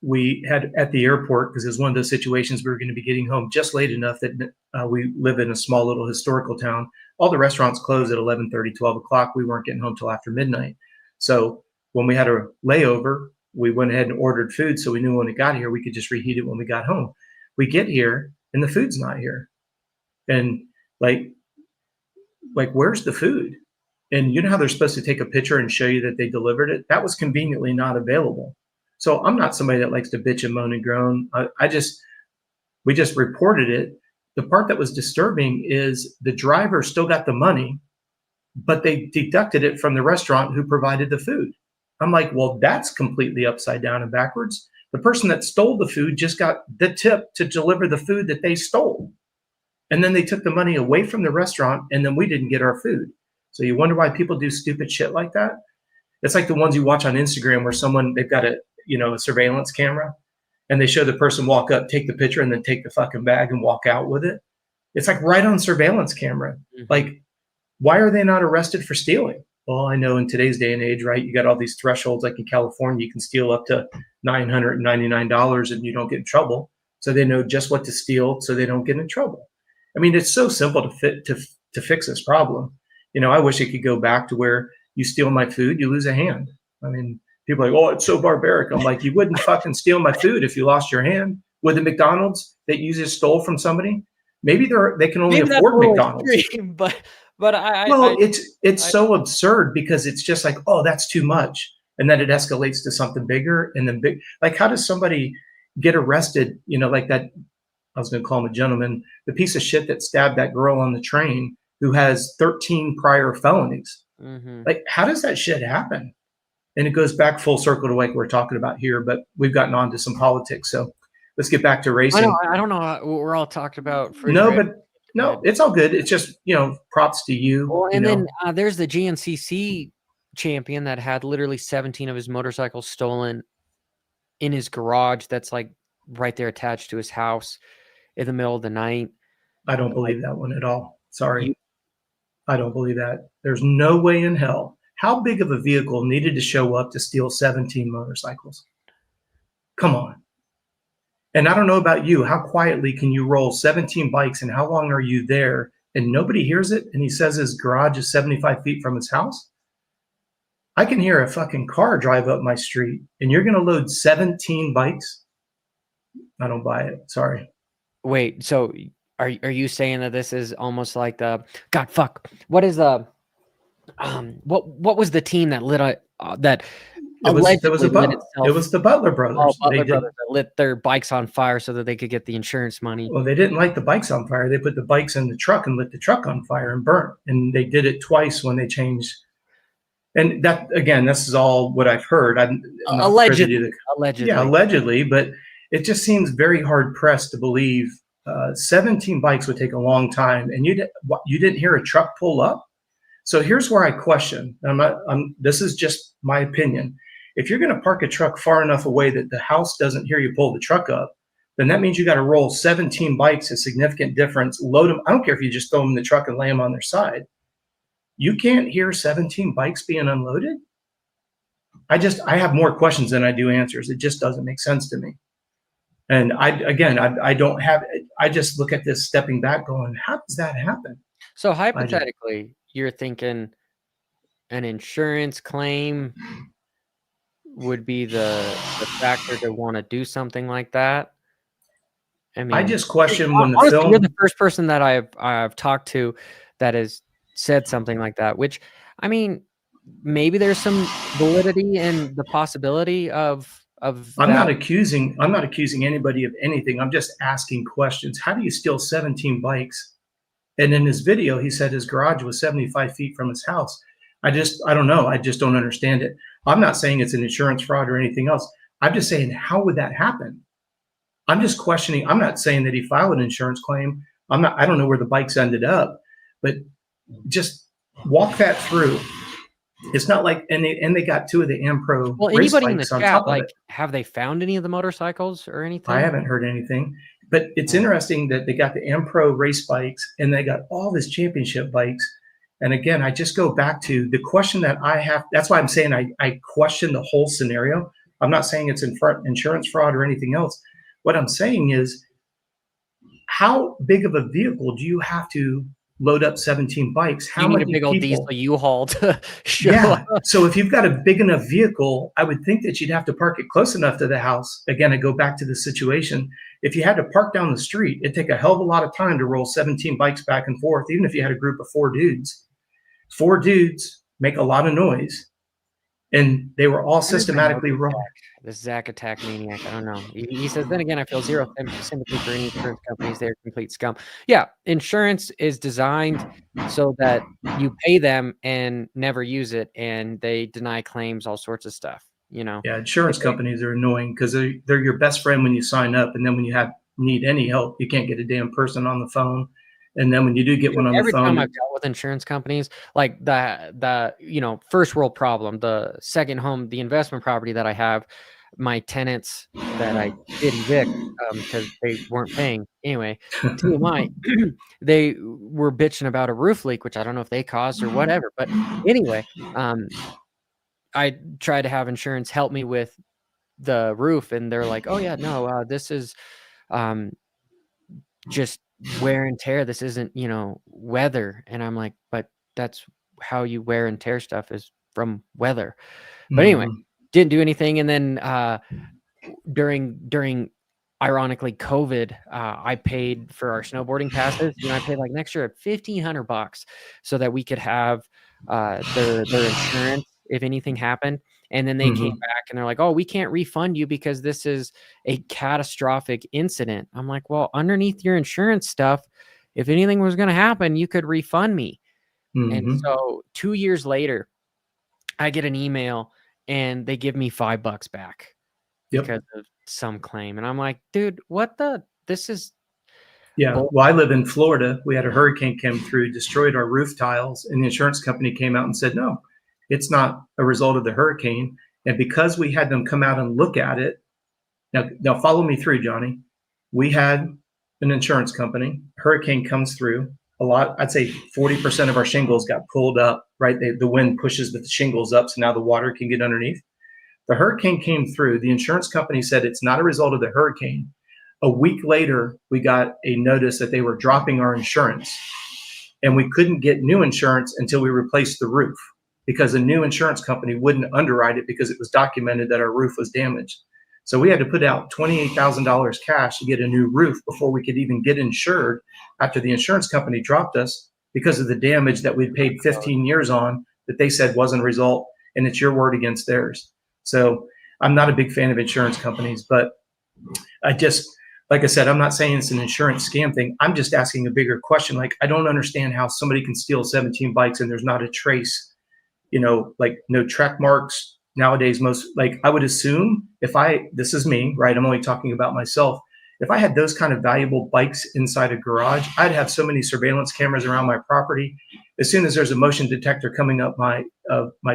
we had at the airport because it was one of those situations we were going to be getting home just late enough that we live in a small little historical town. All the restaurants closed at 11:30, 12 o'clock. We weren't getting home till after midnight. So when we had a layover, we went ahead and ordered food so we knew when we got here we could just reheat it when we got home. We get here and the food's not here. And like where's the food? And you know how they're supposed to take a picture and show you that they delivered it? That was conveniently not available. So I'm not somebody that likes to bitch and moan and groan. We just reported it. The part that was disturbing is the driver still got the money, but they deducted it from the restaurant who provided the food. I'm like, well, that's completely upside down and backwards. The person that stole the food just got the tip to deliver the food that they stole. And then they took the money away from the restaurant, and then we didn't get our food. So you wonder why people do stupid shit like that? It's like the ones you watch on Instagram where they've got a surveillance camera and they show the person walk up, take the picture, and then take the fucking bag and walk out with it. It's like right on surveillance camera. Mhm. Like, why are they not arrested for stealing? Well, I know in today's day and age, right? You got all these thresholds. Like in California, you can steal up to $999 and you don't get in trouble. So they know just what to steal, so they don't get in trouble. I mean, it's so simple to fix this problem. I wish it could go back to where you steal my food, you lose a hand. I mean, people are like, oh, it's so barbaric. I'm like, you wouldn't fucking steal my food if you lost your hand. With the McDonald's that you just stole from somebody, maybe they can only Maybe that's a afford little McDonald's. extreme, but Well, it's I so absurd because it's just like, oh, that's too much, and then it escalates to something bigger, and then big. Like, how does somebody get arrested? Like that. I was going to call him a gentleman. The piece of shit that stabbed that girl on the train who has 13 prior felonies. mhm. Like, how does that shit happen? And it goes back full circle to like we're talking about here, but we've gotten on to some politics. So let's get back to I know, racing. I don't know how we're all talking about No, refrigerator. but no, it's all good. It's just, props to you, Well, and then, there's the GNCC champion that had literally 17 of his motorcycles stolen in his garage that's, like, right there attached to his house in the middle of the night. I don't Like, believe that one at all. Sorry. you I don't believe that. There's no way in hell. How big of a vehicle needed to show up to steal 17 motorcycles? Come on. And I don't know about you, how quietly can you roll 17 bikes and how long are you there and nobody hears it? And he says his garage is 75 feet from his house. I can hear a fucking car drive up my street and you're going to load 17 bikes? I don't buy it. Sorry. Wait, so are you saying that this is almost like the God fuck? What is the what was the team that lit that It was allegedly lit it was the Butler brothers. Butler brothers that lit their bikes on fire so that they could get the insurance money? Well, they didn't light the bikes on fire. They put the bikes in the truck and lit the truck on fire and burnt. And they did it twice when they changed. And that, again, this is all what I've heard. I'm not Allegedly, yeah, allegedly, but it just seems very hard pressed to believe 17 bikes would take a long time, and you didn't hear a truck pull up. So here's where I question. This is just my opinion. If you're going to park a truck far enough away that the house doesn't hear you pull the truck up, then that means you got to roll 17 bikes, a significant difference, load them. I don't care if you just throw them in the truck and lay them on their side. You can't hear 17 bikes being unloaded? I have more questions than I do answers. It just doesn't make sense to me. And I don't have, I just look at this stepping back going, how does that happen? So hypothetically, you're thinking an insurance claim would be the factor to want to do something like that? I mean, I just question when the honestly, film. you're the first person that I've talked to that has said something like that, which, I mean, maybe there's some validity in the possibility of I'm not accusing anybody of anything. I'm just asking questions. How do you steal 17 bikes? And in his video, he said his garage was 75 feet from his house. I don't know. I just don't understand it. I'm not saying it's an insurance fraud or anything else. I'm just saying, how would that happen? I'm just questioning. I'm not saying that he filed an insurance claim. I don't know where the bikes ended up, but just walk that through. It's not like, and they got two of the Ampro. Well, race anybody in the bikes on chat, top of like, it. have they found any of the motorcycles or anything? I haven't heard anything, but it's interesting that they got the Ampro race bikes and they got all this championship bikes. And again, I just go back to the question that I have. That's why I'm saying I question the whole scenario. I'm not saying it's insurance fraud or anything else. What I'm saying is, how big of a vehicle do you have to load up 17 bikes? How you need many a big old people? diesel U-Haul to show Yeah. up. So if you've got a big enough vehicle, I would think that you'd have to park it close enough to the house. Again, I go back to the situation. If you had to park down the street, it'd take a hell of a lot of time to roll 17 bikes back and forth, even if you had a group of 4 dudes. 4 dudes make a lot of noise. And they were all systematically wrong. This Zach attack maniac. I don't know. He says, then again, I feel zero sympathy for any insurance companies. They're complete scum. Yeah, insurance is designed so that you pay them and never use it, and they deny claims, all sorts of stuff. You know. Yeah, insurance companies are annoying because they're your best friend when you sign up, and then when you need any help, you can't get a damn person on the phone. And then when you do get one on the phone, every time I've dealt with insurance companies, like the first world problem, the second home, the investment property that I have, my tenants that I did evict because they weren't paying. Anyway, TMI, they were bitching about a roof leak, which I don't know if they caused or whatever. But anyway, I tried to have insurance help me with the roof, and they're like, "Oh yeah, no, this is just wear and tear. This isn't, weather." And I'm like, but that's how you wear and tear stuff, is from weather. But anyway, didn't do anything. And then during ironically COVID, I paid for our snowboarding passes. I paid like next year $1,500 so that we could have their insurance if anything happened. And then they came back and they're like, "Oh, we can't refund you because this is a catastrophic incident." I'm like, well, underneath your insurance stuff, if anything was going to happen, you could refund me. And so 2 years later, I get an email and they give me $5 back because of some claim. And I'm like, dude, this is. Yeah. Well, I live in Florida. We had a hurricane come through, destroyed our roof tiles, and the insurance company came out and said, no, it's not a result of the hurricane. And because we had them come out and look at it, now follow me through, Johnny. We had an insurance company. Hurricane comes through. I'd say 40% of our shingles got pulled up, right? The wind pushes the shingles up, so now the water can get underneath. The hurricane came through. The insurance company said it's not a result of the hurricane. A week later, we got a notice that they were dropping our insurance, and we couldn't get new insurance until we replaced the roof, because a new insurance company wouldn't underwrite it because it was documented that our roof was damaged. So we had to put out $28,000 cash to get a new roof before we could even get insured, after the insurance company dropped us because of the damage that we'd paid 15 years on that they said wasn't a result, and it's your word against theirs. So I'm not a big fan of insurance companies, but like I said, I'm not saying it's an insurance scam thing. I'm just asking a bigger question. Like, I don't understand how somebody can steal 17 bikes and there's not a trace, like no track marks. Nowadays, I would assume this is me, right? I'm only talking about myself. If I had those kind of valuable bikes inside a garage, I'd have so many surveillance cameras around my property. As soon as there's a motion detector coming up my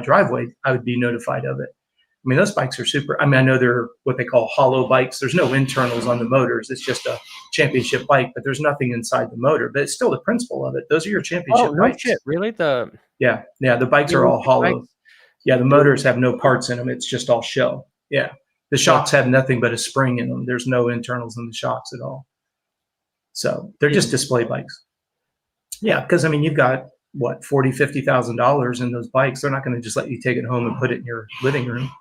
driveway, I would be notified of it. I mean, those bikes are super. I mean, I know they're what they call hollow bikes. There's no internals on the motors. It's just a championship bike, but there's nothing inside the motor. But it's still the principle of it. Those are your championship Oh, no bikes. shit, really? Yeah, the bikes are all hollow. Bikes? Yeah, the motors have no parts in them. It's just all shell. Yeah, the shocks have nothing but a spring in them. There's no internals in the shocks at all. So they're just display bikes. Yeah, because I mean, you've got what, $40,000-$50,000 in those bikes. They're not going to just let you take it home and put it in your living room.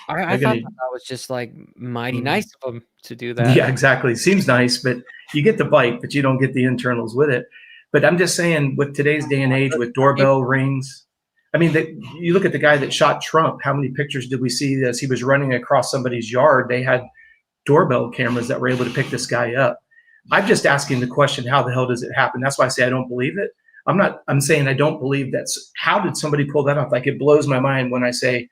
I thought that was just like mighty nice of them to do that. Yeah, exactly. Seems nice, but you get the bike, but you don't get the internals with it. But I'm just saying, with today's day and age, with doorbell rings, I mean, you look at the guy that shot Trump. How many pictures did we see as he was running across somebody's yard? They had doorbell cameras that were able to pick this guy up. I'm just asking the question, how the hell does it happen? That's why I say I don't believe it. I'm saying I don't believe that. How did somebody pull that off? Like, it blows my mind when I say,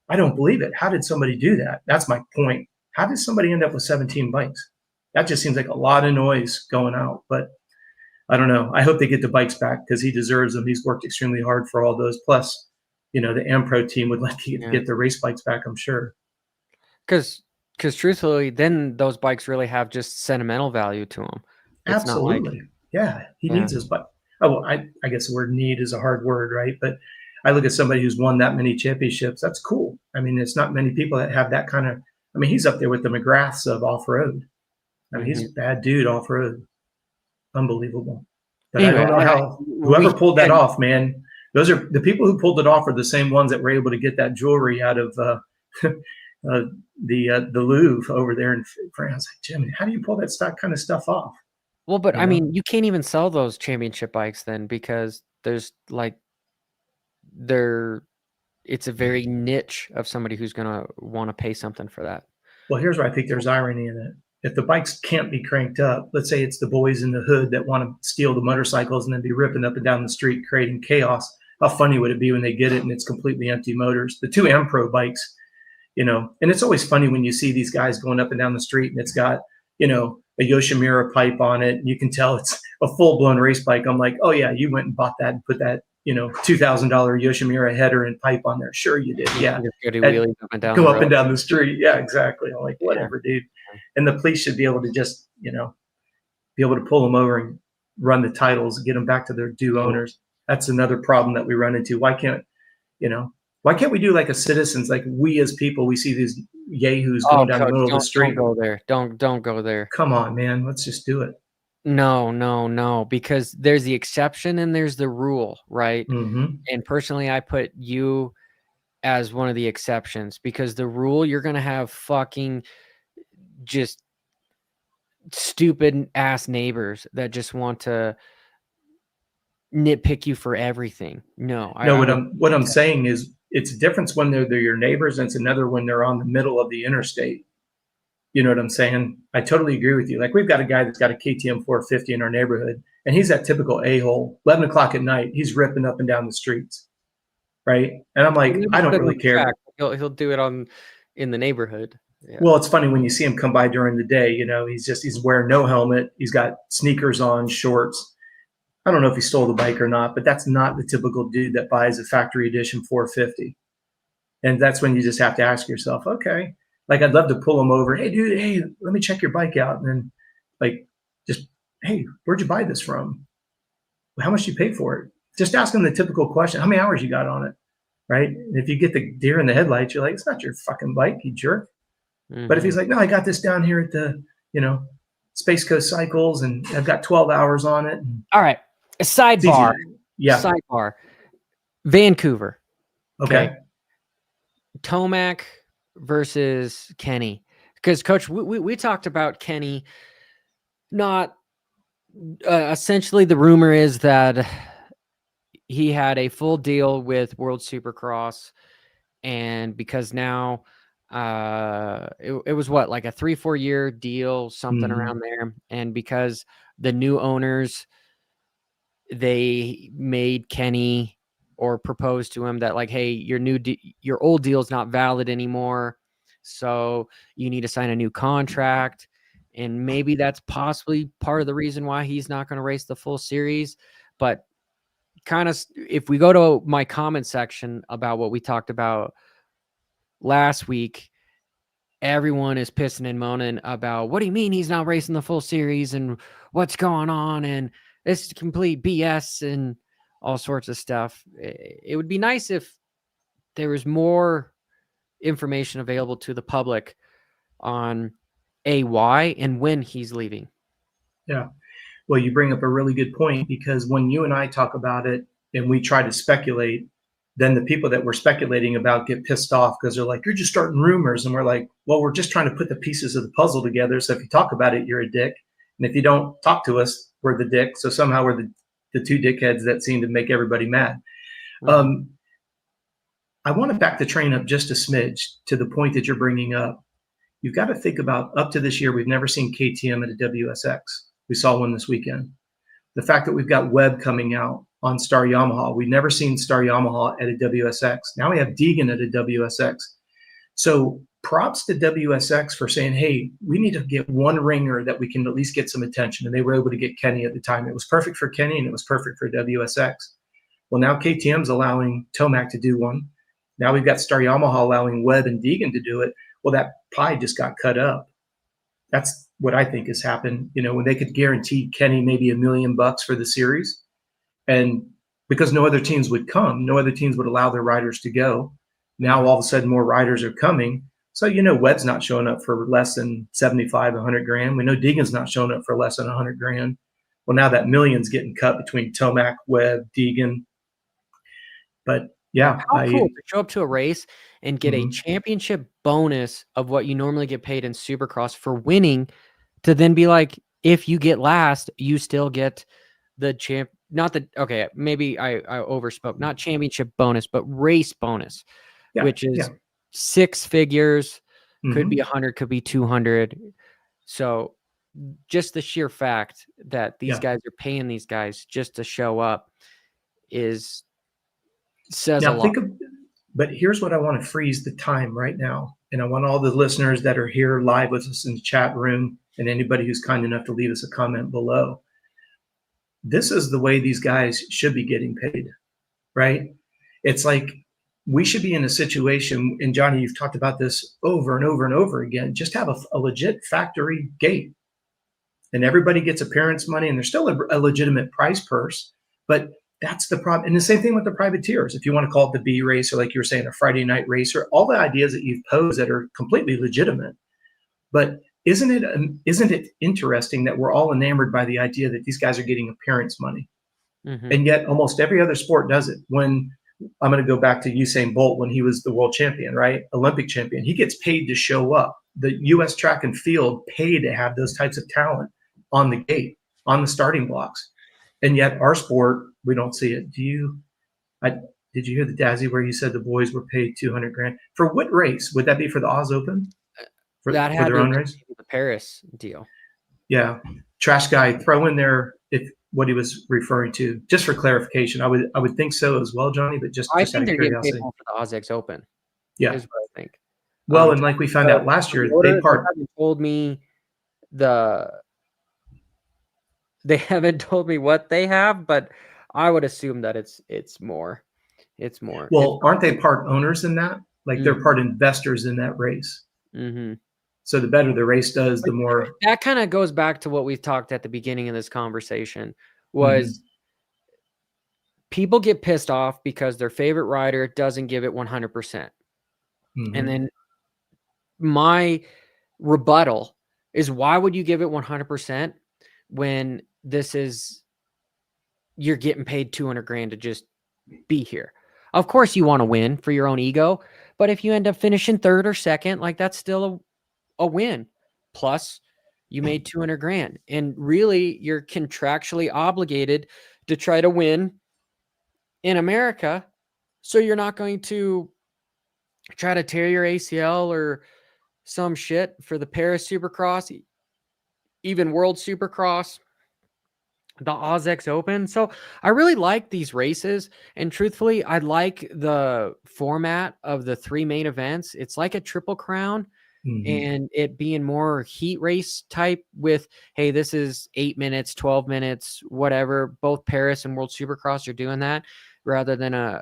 I don't believe it. How did somebody do that? That's my point. How did somebody end up with 17 bikes? That just seems like a lot of noise going out, but I don't know. I hope they get the bikes back because he deserves them. He's worked extremely hard for all those. Plus, the AmPro team would like to get the race bikes back, I'm sure. Because truthfully, then those bikes really have just sentimental value to them. It's Absolutely. He needs his bike. Oh, well, I guess the word need is a hard word, right? But I look at somebody who's won that many championships. That's cool. I mean, it's not many people that have that kind of. I mean, he's up there with the McGraths of off-road. I mean, he's a bad dude off-road. Unbelievable. But anyway, I don't know how whoever pulled that off, man. Those are the people who pulled it off are the same ones that were able to get that jewelry out of the Louvre over there in France. Like, Jimmy, how do you pull that kind of stuff off? Well, but I mean, you can't even sell those championship bikes then, because there's like it's a very niche of somebody who's going to want to pay something for that. Well, here's where I think there's irony in it. If the bikes can't be cranked up, let's say it's the boys in the hood that want to steal the motorcycles and then be ripping up and down the street, creating chaos. How funny would it be when they get it and it's completely empty motors? The two AmPro bikes, and it's always funny when you see these guys going up and down the street and it's got, a Yoshimura pipe on it. And you can tell it's a full-blown race bike. I'm like, oh yeah, you went and bought that and put that, $2,000 Yoshimura header and pipe on there. Sure you did. Yeah. Go up and down the street. Yeah, exactly. I'm like, whatever, dude. And the police should be able to just, be able to pull them over and run the titles, get them back to their due owners. That's another problem that we run into. Why can't we do like a citizens, like we as people, we see these yahoos going down the middle of the street. Don't go there. Don't go there. Come on, man. Let's just do it. No, because there's the exception and there's the rule, right? Mm-hmm. And personally, I put you as one of the exceptions, because the rule, you're going to have fucking just stupid ass neighbors that just want to nitpick you for everything. What I'm saying is, it's a difference when they're your neighbors, and it's another when they're on the middle of the interstate. You know what I'm saying? I totally agree with you. Like, we've got a guy that's got a KTM 450 in our neighborhood, and he's that typical a-hole. 11 o'clock at night, he's ripping up and down the streets, right? And I'm like, I don't really care. He'll do it in the neighborhood. Yeah. Well, it's funny when you see him come by during the day. He's wearing no helmet. He's got sneakers on, shorts. I don't know if he stole the bike or not, but that's not the typical dude that buys a factory edition 450. And that's when you just have to ask yourself, okay, like, I'd love to pull him over. Hey, dude, hey, let me check your bike out. And then, like, just, hey, where'd you buy this from? How much you pay for it? Just ask him the typical question. How many hours you got on it? Right? And if you get the deer in the headlights, you're like, it's not your fucking bike, you jerk. Mm-hmm. But if he's like, no, I got this down here at the, Space Coast Cycles, and I've got 12 hours on it. And All right. A sidebar. Yeah. Sidebar. Vancouver. Okay. Tomac versus Kenny. Because, Coach, we talked about Kenny. Not essentially, the rumor is that he had a full deal with World Supercross, and because now it was what, like a 3-4 year deal, something around there, and because the new owners, they made Kenny or proposed to him that, like, hey, your old deal is not valid anymore, so you need to sign a new contract. And maybe that's possibly part of the reason why he's not going to race the full series. But kind of, if we go to my comment section about what we talked about last week, everyone is pissing and moaning about, what do you mean he's not racing the full series and what's going on? And this is complete BS and all sorts of stuff. It would be nice if there was more information available to the public on why and when he's leaving. Yeah. Well, you bring up a really good point, because when you and I talk about it and we try to speculate, then the people that we're speculating about get pissed off because they're like, you're just starting rumors. And we're like, well, we're just trying to put the pieces of the puzzle together. So if you talk about it, you're a dick. And if you don't talk to us, we're the dick. So somehow we're the two dickheads that seem to make everybody mad. Mm-hmm. I want to back the train up just a smidge to the point that you're bringing up. You've got to think about, up to this year, we've never seen KTM at a WSX. We saw one this weekend. The fact that we've got Webb coming out on Star Yamaha. We've never seen Star Yamaha at a WSX. Now we have Deegan at a WSX. So props to WSX for saying, hey, we need to get one ringer that we can at least get some attention. And they were able to get Kenny at the time. It was perfect for Kenny, and it was perfect for WSX. Well, now KTM's allowing Tomac to do one. Now we've got Star Yamaha allowing Webb and Deegan to do it. Well, that pie just got cut up. That's what I think has happened. You know, when they could guarantee Kenny maybe $1 million for the series, and because no other teams would come, no other teams would allow their riders to go. Now all of a sudden more riders are coming. So, you know, Webb's not showing up for less than 75, 100 grand. We know Deegan's not showing up for less than 100 grand. Well, now that million's getting cut between Tomac, Webb, Deegan. But yeah, how cool to show up to a race and get a championship bonus of what you normally get paid in Supercross for winning, to then be like, if you get last, you still get the champ. Not the, okay, maybe I overspoke, not championship bonus, but race bonus, which is 6 figures, could be 100, could be 200. So just the sheer fact that these guys are paying these guys just to show up says a lot. But here's what I want to freeze the time right now. And I want all the listeners that are here live with us in the chat room, and anybody who's kind enough to leave us a comment below. This is the way these guys should be getting paid, right? It's like we should be in a situation, and Johnny, you've talked about this over and over and over again, just have a legit factory gate, and everybody gets appearance money, and there's still a legitimate prize purse, but that's the problem. And the same thing with the privateers. If you want to call it the B race, or like you were saying, a Friday night race, or all the ideas that you've posed that are completely legitimate. But isn't it interesting that we're all enamored by the idea that these guys are getting appearance money? And yet almost every other sport does it. When I'm going to go back to Usain Bolt, when he was the world champion, right? Olympic champion, he gets paid to show up. The U.S. track and field pay to have those types of talent on the gate, on the starting blocks. And yet our sport, we don't see it. Did you hear the Dazzy where you said the boys were paid 200 grand for what race? Would that be for the Oz Open? For their own race? The Paris deal. Yeah. Trash guy, throw in there what he was referring to, just for clarification. I would think so as well, Johnny, but just I think out of they're curiosity. getting paid more for the OzX Open. Yeah. Is what I think. Well, and like we found out last year, they haven't told me they haven't told me what they have, but I would assume that it's more. It's more. Well, aren't they part owners in that? Like they're part investors in that race. So the better the race does, the more. That kind of goes back to what we talked at the beginning of this conversation, was people get pissed off because their favorite rider doesn't give it 100%. And then my rebuttal is why would you give it 100% when you're getting paid 200 grand to just be here? Of course you want to win for your own ego, but if you end up finishing third or second, like that's still a win. Plus you made 200 grand, and really you're contractually obligated to try to win in America. So you're not going to try to tear your ACL or some shit for the Paris Supercross, even World Supercross, the WSX Open. So I really like these races, and truthfully, I like the format of the 3 main events. It's like a Triple Crown, and it being more heat race type with, hey, this is 8 minutes, 12 minutes, whatever. Both Paris and World Supercross are doing that rather than a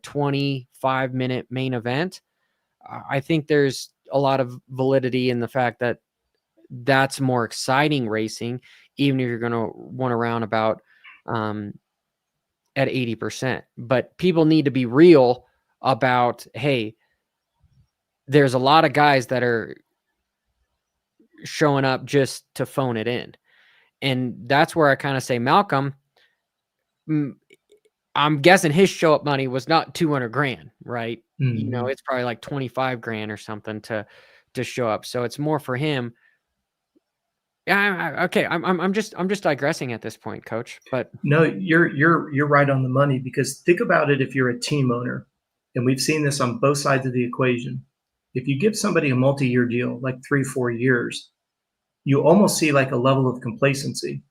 25-minute main event. I think there's a lot of validity in the fact that that's more exciting racing, even if you're going to want to round about at 80%. But people need to be real about, hey, there's a lot of guys that are showing up just to phone it in. And that's where I kind of say Malcolm, I'm guessing his show up money was not 200 grand, right? You know, it's probably like 25 grand or something to show up. So it's more for him. Yeah. Okay. I'm just digressing at this point, Coach, but No, you're right on the money, because think about it. If you're a team owner, and we've seen this on both sides of the equation, if you give somebody a multi-year deal, like 3-4 years, you almost see like a level of complacency.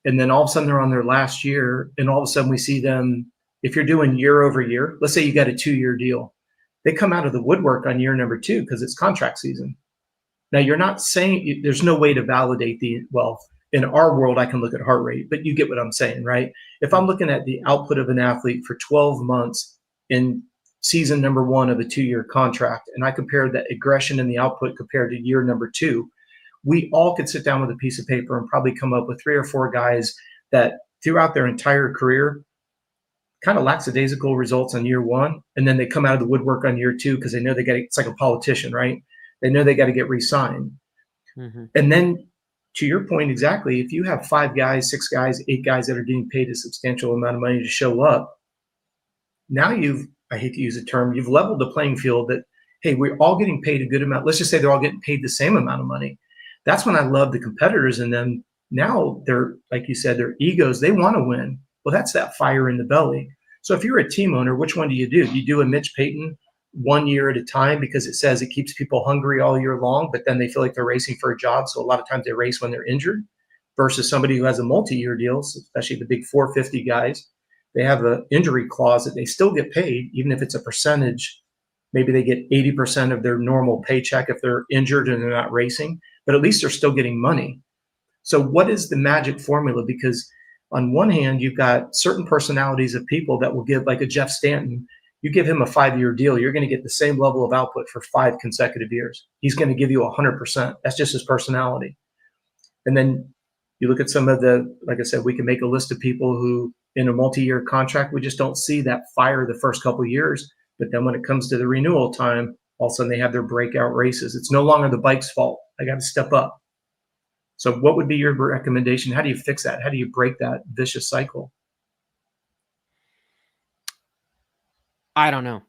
And then all of a sudden they're on their last year, and all of a sudden we see them, if you're doing year over year, let's say you got a 2-year deal, they come out of the woodwork on year number 2 because it's contract season. Now, you're not saying, there's no way to validate well, in our world, I can look at heart rate, but you get what I'm saying, right? If I'm looking at the output of an athlete for 12 months in season number 1 of a 2-year contract, and I compare that aggression and the output compared to year number 2, we all could sit down with a piece of paper and probably come up with 3 or 4 guys that throughout their entire career kind of lackadaisical results on year 1, and then they come out of the woodwork on year 2 because they know it's like a politician, right? They know they got to get re-signed. And then, to your point exactly, if you have 5 guys, 6 guys, 8 guys that are getting paid a substantial amount of money to show up, now I hate to use the term, you've leveled the playing field that, hey, we're all getting paid a good amount. Let's just say they're all getting paid the same amount of money. That's when I love the competitors in them. Now they're, like you said, their egos, they want to win. Well, that's that fire in the belly. So if you're a team owner, which one do? You do a Mitch Payton 1 year at a time because it says it keeps people hungry all year long, but then they feel like they're racing for a job. So a lot of times they race when they're injured, versus somebody who has a multi-year deal, especially the big 450 guys. They have an injury clause that they still get paid, even if it's a percentage. Maybe they get 80% of their normal paycheck if they're injured and they're not racing, but at least they're still getting money. So what is the magic formula? Because on one hand, you've got certain personalities of people that will give, like a Jeff Stanton, you give him a 5-year deal, you're going to get the same level of output for 5 consecutive years. He's going to give you 100%. That's just his personality. And then you look at some of the, like I said, we can make a list of people who in a multi-year contract, we just don't see that fire the first couple of years. But then when it comes to the renewal time, all of a sudden they have their breakout races. It's no longer the bike's fault. I got to step up. So what would be your recommendation? How do you fix that? How do you break that vicious cycle? I don't know.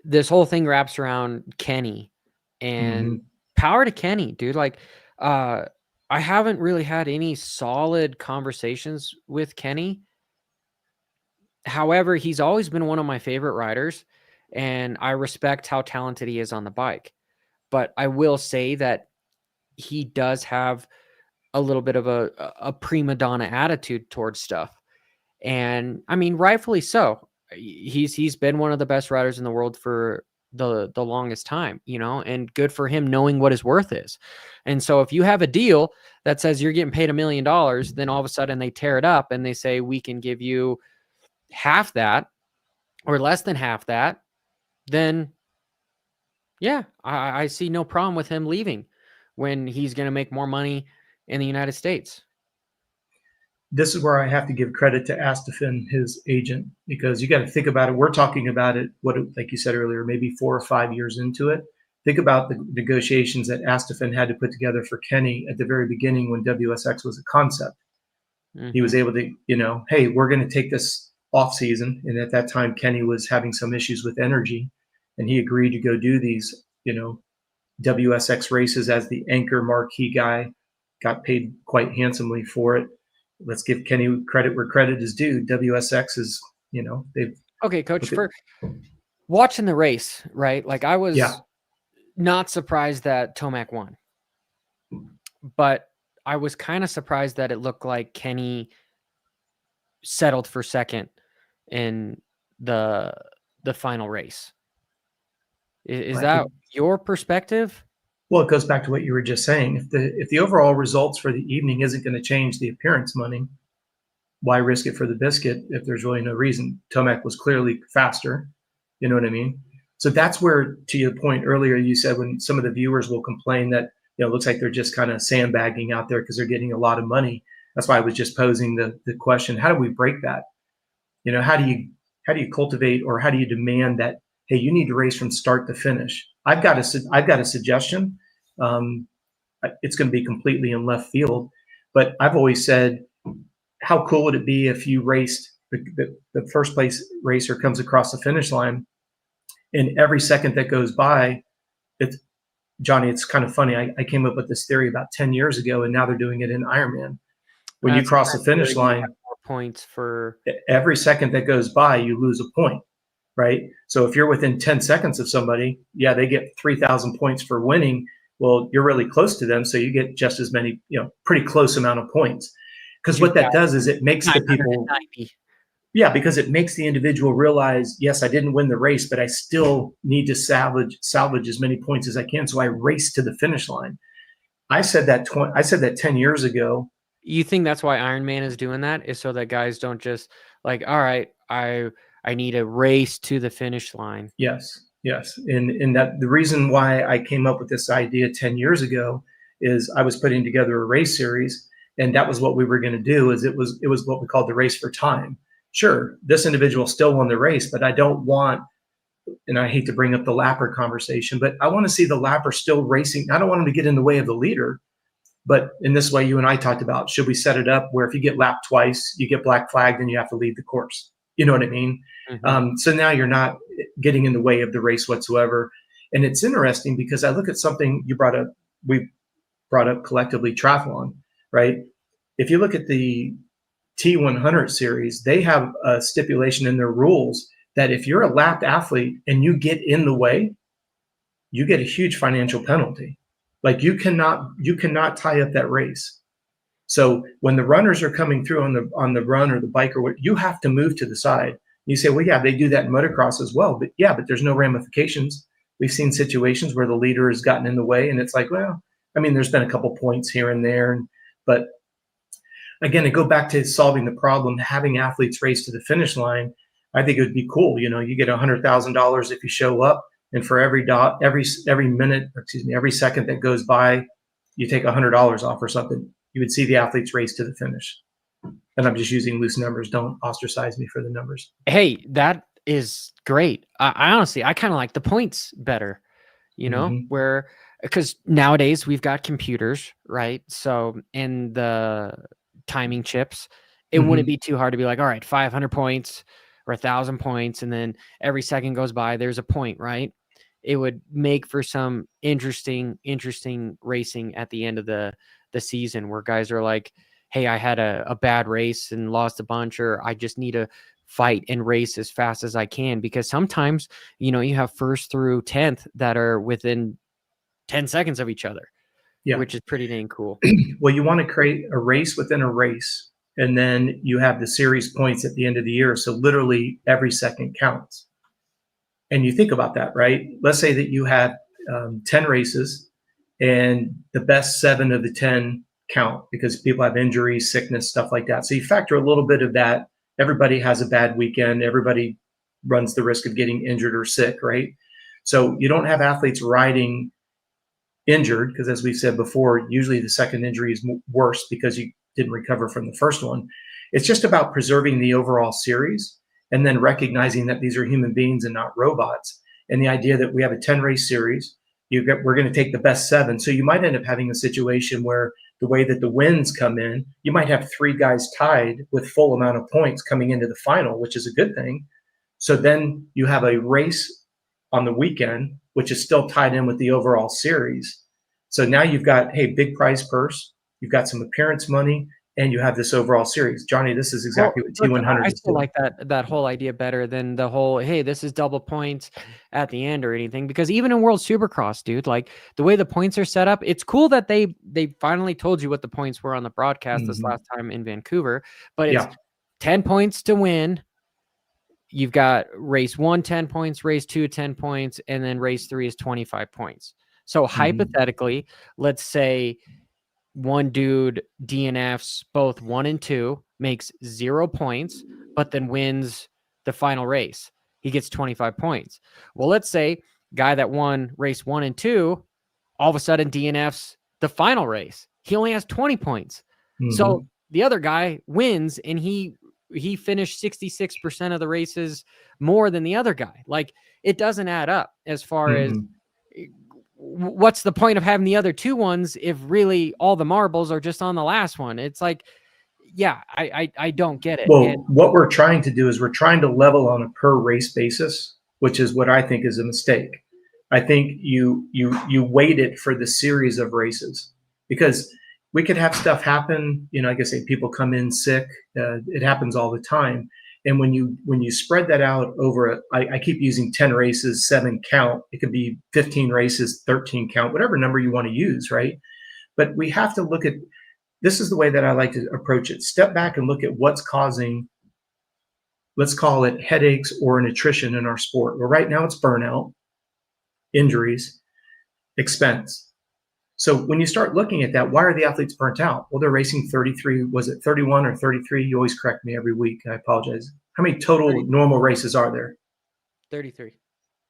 This whole thing wraps around Kenny, and power to Kenny, dude. Like, I haven't really had any solid conversations with Kenny. However, he's always been one of my favorite riders, and I respect how talented he is on the bike. But I will say that he does have a little bit of a prima donna attitude towards stuff. And I mean, rightfully so. He's been one of the best riders in the world for the longest time, you know, and good for him knowing what his worth is. And so if you have a deal that says you're getting paid $1 million, then all of a sudden they tear it up and they say, we can give you half that or less than half that, then yeah, I see no problem with him leaving when he's going to make more money in the United States. This is where I have to give credit to Astafin, his agent, because you got to think about it. We're talking about it, like you said earlier, maybe 4 or 5 years into it. Think about the negotiations that Astafin had to put together for Kenny at the very beginning when WSX was a concept. He was able to, hey, we're going to take this off season. And at that time, Kenny was having some issues with energy, and he agreed to go do these, WSX races as the anchor marquee guy, got paid quite handsomely for it. Let's give Kenny credit where credit is due. WSX is, they've. Okay, Coach, for watching the race, right? Like I was not surprised that Tomac won, but I was kind of surprised that it looked like Kenny settled for second in the final race. Is that your perspective? Well, it goes back to what you were just saying. If the overall results for the evening isn't going to change the appearance money, why risk it for the biscuit if there's really no reason? Tomac was clearly faster. You know what I mean? So that's where, to your point earlier, you said when some of the viewers will complain that, it looks like they're just kind of sandbagging out there because they're getting a lot of money. That's why I was just posing the question, how do we break that? How do you cultivate, or how do you demand that, hey, you need to race from start to finish? I've got a suggestion. It's going to be completely in left field, but I've always said, how cool would it be if you raced the first place racer comes across the finish line, and every second that goes by, Johnny, it's kind of funny. I came up with this theory about 10 years ago, and now they're doing it in Ironman. When you cross the finish line, more points for every second that goes by, you lose a point, right? So if you're within 10 seconds of somebody, they get 3,000 points for winning. Well, you're really close to them, so you get just as many, pretty close amount of points. Because what that does is it makes the people, because it makes the individual realize, yes, I didn't win the race, but I still need to salvage as many points as I can. So I race to the finish line. I said that 10 years ago. You think that's why Ironman is doing that, is so that guys don't just like, all right, I need a race to the finish line. Yes. And that the reason why I came up with this idea 10 years ago is I was putting together a race series, and that was what we were going to do. Is it was what we called the race for time. Sure, this individual still won the race, but I don't want, and I hate to bring up the lapper conversation, but I want to see the lapper still racing. I don't want him to get in the way of the leader. But in this way, you and I talked about, should we set it up where if you get lapped twice, you get black flagged and you have to leave the course? You know what I mean? So now you're not getting in the way of the race whatsoever. And it's interesting because I look at something we brought up collectively, triathlon, right? If you look at the T100 series, they have a stipulation in their rules that if you're a lapped athlete and you get in the way, you get a huge financial penalty. Like you cannot tie up that race. So when the runners are coming through on the run or the bike or what, you have to move to the side. You say, well, they do that in motocross as well, but there's no ramifications. We've seen situations where the leader has gotten in the way, and it's like, well, I mean, there's been a couple points here and there, but again, to go back to solving the problem, having athletes race to the finish line, I think it would be cool. You get $100,000 if you show up, and for every second that goes by, you take $100 off or something. You would see the athletes race to the finish. And I'm just using loose numbers. Don't ostracize me for the numbers. Hey, that is great. I honestly, I kind of like the points better, where, because nowadays we've got computers, right? So in the timing chips, it wouldn't be too hard to be like, all right, 500 points or 1,000 points. And then every second goes by, there's a point, right? It would make for some interesting racing at the end of the season where guys are like, hey, I had a bad race and lost a bunch, or I just need to fight and race as fast as I can. Because sometimes, you have first through 10th that are within 10 seconds of each other, which is pretty dang cool. Well, you want to create a race within a race, and then you have the series points at the end of the year. So literally every second counts. And you think about that, right? Let's say that you have 10 races and the best 7 of the 10 count because people have injuries, sickness, stuff like that. So you factor a little bit of that. Everybody has a bad weekend. Everybody runs the risk of getting injured or sick, right? So you don't have athletes riding injured because, as we've said before, usually the second injury is worse because you didn't recover from the first one. It's just about preserving the overall series and then recognizing that these are human beings and not robots. And the idea that we have a 10 race series, we're going to take the best 7. So you might end up having a situation where the way that the wins come in, you might have 3 guys tied with full amount of points coming into the final, which is a good thing. So then you have a race on the weekend, which is still tied in with the overall series. So now you've got, hey, big prize purse, you've got some appearance money, and you have this overall series. Johnny, this is exactly what T100 I is still doing. like that whole idea better than the whole, hey, this is double points at the end or anything. Because even in World Supercross, dude, like the way the points are set up, it's cool that they finally told you what the points were on the broadcast this last time in Vancouver. But it's 10 points to win. You've got race 1, 10 points, race 2, 10 points, and then race 3 is 25 points. So hypothetically, let's say one dude DNFs both 1 and 2, makes 0 points, but then wins the final race. He gets 25 points. Well, let's say guy that won race 1 and 2, all of a sudden DNFs the final race. He only has 20 points. So the other guy wins, and he finished 66% of the races more than the other guy. Like, it doesn't add up as far as what's the point of having the other 2 ones if really all the marbles are just on the last one? It's like, yeah, I don't get it. Well, what we're trying to do is we're trying to level on a per race basis, which is what I think is a mistake. I think you weight it for the series of races, because we could have stuff happen. Like I say, people come in sick. It happens all the time. And when you spread that out over, I keep using 10 races, 7 count. It could be 15 races, 13 count, whatever number you want to use, right? But we have to look at, this is the way that I like to approach it. Step back and look at what's causing, let's call it headaches or an attrition in our sport. Well, right now it's burnout, injuries, expense. So when you start looking at that, why are the athletes burnt out? Well, they're racing 33, was it 31 or 33? You always correct me every week. I apologize. How many total 30. normal races are there? 33.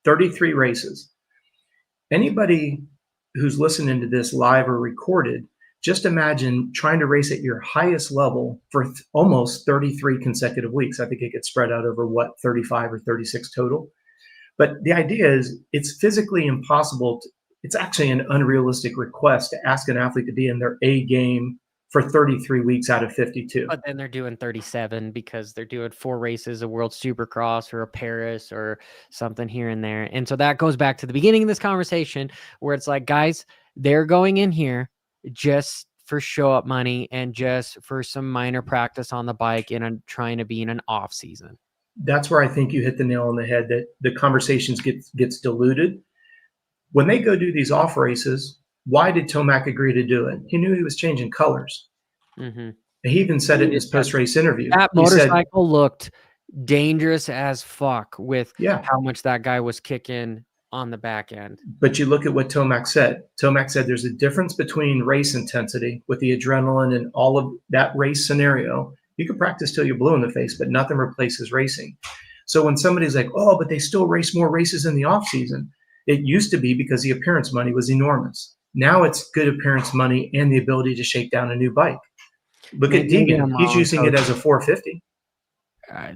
33 races. Anybody who's listening to this live or recorded, just imagine trying to race at your highest level for almost 33 consecutive weeks. I think it gets spread out over 35 or 36 total. But the idea is it's physically impossible. It's actually an unrealistic request to ask an athlete to be in their A game for 33 weeks out of 52. But then they're doing 37 because they're doing 4 races, a World Supercross or a Paris or something here and there. And so that goes back to the beginning of this conversation where it's like, guys, they're going in here just for show up money and just for some minor practice on the bike and trying to be in an off season. That's where I think you hit the nail on the head, that the conversations gets diluted. When they go do these off races, why did Tomac agree to do it? He knew he was changing colors. He even said it in his post-race interview. That motorcycle looked dangerous as fuck with Yeah. how much that guy was kicking on the back end. But you look at what Tomac said. Tomac said there's a difference between race intensity with the adrenaline and all of that race scenario. You can practice till you're blue in the face, but nothing replaces racing. So when somebody's like, oh, but they still race more races in the off season. It used to be because the appearance money was enormous. Now it's good appearance money and the ability to shake down a new bike. Look at Deegan. He's using it as a 450.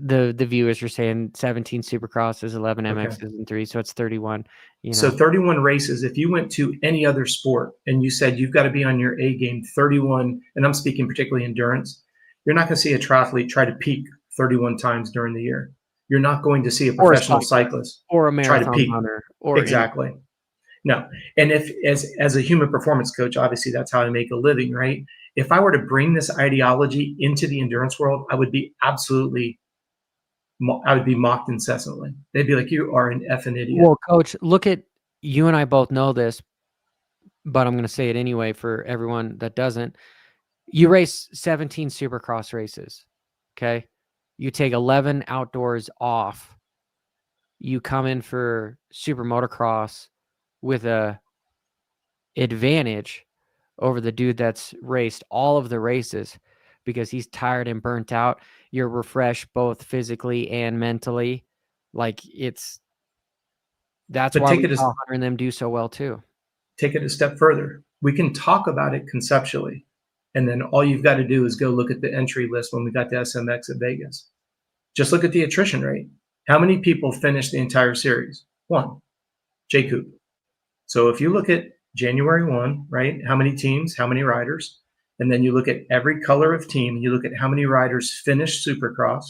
The viewers are saying 17 Supercrosses, 11 MXs, and 3, so it's 31. So 31 races. If you went to any other sport and you said you've got to be on your A game 31, and I'm speaking particularly endurance, you're not going to see a triathlete try to peak 31 times during the year. You're not going to see a professional cyclist or a marathon try to peak. runner. Exactly. No. And if as a human performance coach, obviously that's how I make a living, right? If I were to bring this ideology into the endurance world, I would be mocked incessantly. They'd be like, you are an effing idiot. Well, coach, look at, you and I both know this, but I'm going to say it anyway for everyone that doesn't. You race 17 Supercross races, okay? You take 11 outdoors off. You come in for super motocross with a advantage over the dude that's raced all of the races because he's tired and burnt out. You're refreshed both physically and mentally. Like that's why we saw Hunter and them do so well too. Take it a step further. We can talk about it conceptually. And then all you've got to do is go look at the entry list when we got to SMX at Vegas. Just look at the attrition rate. How many people finished the entire series? 1. Jay Coop. So if you look at January 1, right, how many teams, how many riders, and then you look at every color of team, you look at how many riders finished Supercross,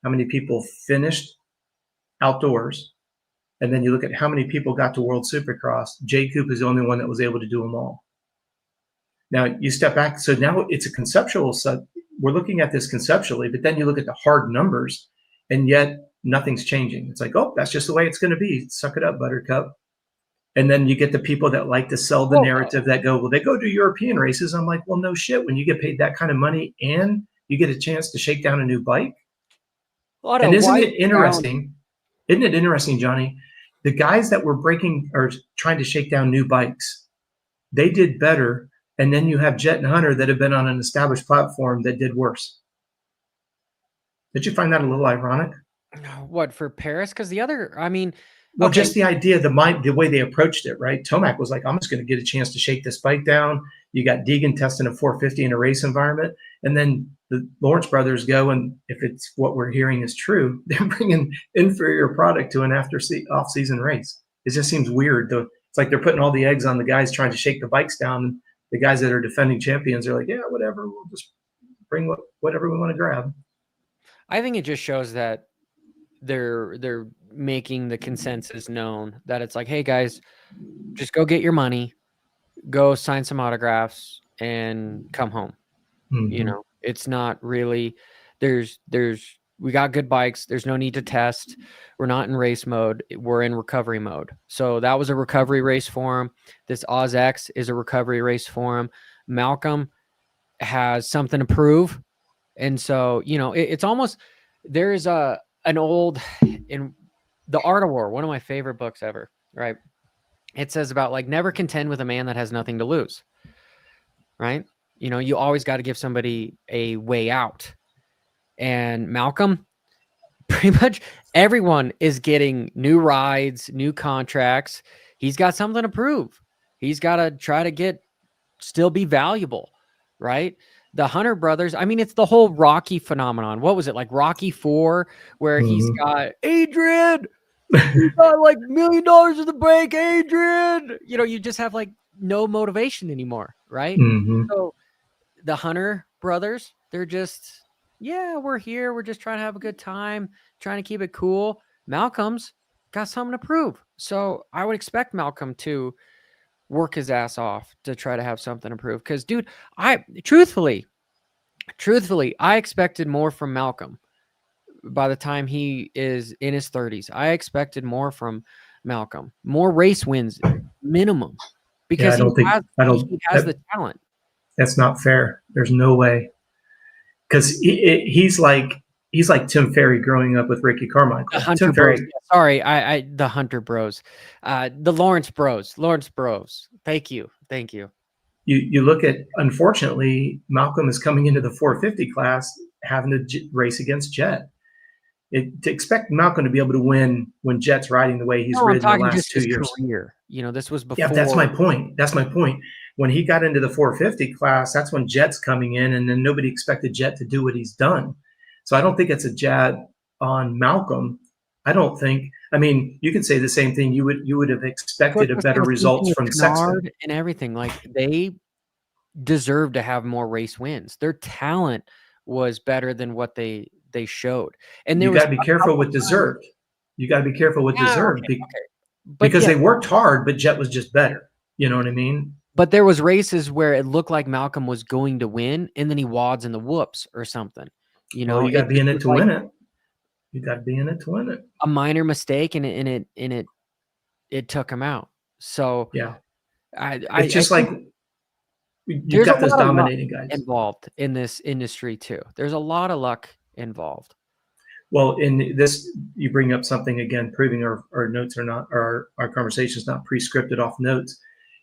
how many people finished outdoors, and then you look at how many people got to World Supercross, Jay Coop is the only one that was able to do them all. Now you step back, so now it's a conceptual we're looking at this conceptually, but then you look at the hard numbers, and yet nothing's changing. It's like, oh, that's just the way it's going to be. Suck it up, Buttercup. And then you get the people that like to sell the narrative that go, well, they go to European races. I'm like, well, no shit. When you get paid that kind of money and you get a chance to shake down a new bike. And isn't it interesting? Isn't it interesting, Johnny? The guys that were breaking or trying to shake down new bikes, they did better. And then you have Jet and Hunter that have been on an established platform that did worse. Did you find that a little ironic? What, for Paris? Because the other, I mean, well, okay. Just the idea, the way they approached it, right? Tomac was like, I'm just going to get a chance to shake this bike down. You got Deegan testing a 450 in a race environment. And then the Lawrence brothers go, and if it's what we're hearing is true, they're bringing inferior product to an off-season race. It just seems weird. It's like they're putting all the eggs on the guys trying to shake the bikes down. The guys that are defending champions are like, yeah, whatever. We'll just bring whatever we want to grab. I think it just shows that they're making the consensus known that it's like, hey guys, just go get your money, go sign some autographs and come home. Mm-hmm. You know, it's not really, we got good bikes. There's no need to test. We're not in race mode. We're in recovery mode. So that was a recovery race for him. This WSX is a recovery race for him. Malcolm has something to prove. And so, you know, it's almost, there's an old, in The Art of War, one of my favorite books ever, right? It says about like, never contend with a man that has nothing to lose, right? You know, you always got to give somebody a way out. And Malcolm, pretty much everyone is getting new rides, new contracts. He's got something to prove. He's got to try to still be valuable, right? The Hunter brothers, I mean, it's the whole Rocky phenomenon. What was it, like Rocky 4, where he's got Adrian, you got like $1 million in the bank, Adrian. You know, you just have like no motivation anymore, right? So the Hunter brothers, they're just, yeah, we're here. We're just trying to have a good time, trying to keep it cool. Malcolm's got something to prove. So I would expect Malcolm to work his ass off to try to have something to prove. Because, dude, truthfully, I expected more from Malcolm by the time he is in his 30s. I expected more from Malcolm, more race wins minimum, because he has the talent. That's not fair. There's no way. Because he's like Tim Ferry growing up with Ricky Carmichael. Tim Ferry. Sorry, the Hunter Bros, the Lawrence Bros. Thank you. You look at, unfortunately, Malcolm is coming into the 450 class having to race against Jet. To expect Malcolm to be able to win when Jet's riding the way he's ridden the last 2 years. Career. You know, this was before. Yeah, that's my point. When he got into the 450 class, that's when Jet's coming in, and then nobody expected Jet to do what he's done. So I don't think it's a jab on Malcolm. I don't think. I mean, you could say the same thing. You would have expected a better results from Sexton and everything. Like, they deserve to have more race wins. Their talent was better than what they showed. And you got to be careful with deserved. You got to be careful with deserved because they worked hard, but Jet was just better. You know what I mean? But there was races where it looked like Malcolm was going to win, and then he wads in the whoops or something. You know, you got to be in it to win it. You got to be in it to win it. A minor mistake, and it took him out. So yeah, it's just like you got those dominating guys involved in this industry too. There's a lot of luck involved. Well, in this, you bring up something again, proving our notes are not, or our conversation is not pre-scripted off notes.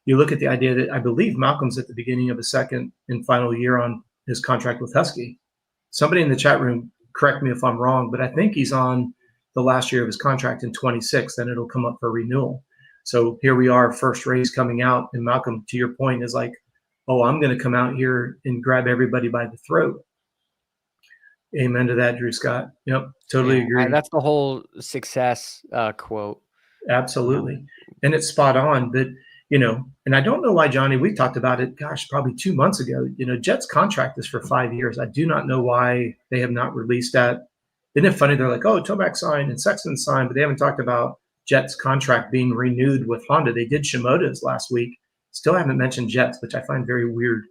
You look at the idea that I believe Malcolm's at the beginning of his second and final year on his contract with Husky. Somebody in the chat room, correct me if I'm wrong, but I think he's on the last year of his contract in 26, then it'll come up for renewal. So here we are, first race coming out, and Malcolm, to your point, is like, oh, I'm going to come out here and grab everybody by the throat. Amen to that, Drew Scott. Yep, totally agree. That's the whole success quote. Absolutely. And it's spot on. But, And I don't know why, Johnny, we talked about it, gosh, probably 2 months ago. Jet's contract is for 5 years. I do not know why they have not released that. Isn't it funny? They're like, oh, Tomac signed and Sexton signed, but they haven't talked about Jet's contract being renewed with Honda. They did Shimoda's last week. Still haven't mentioned Jet's, which I find very weird.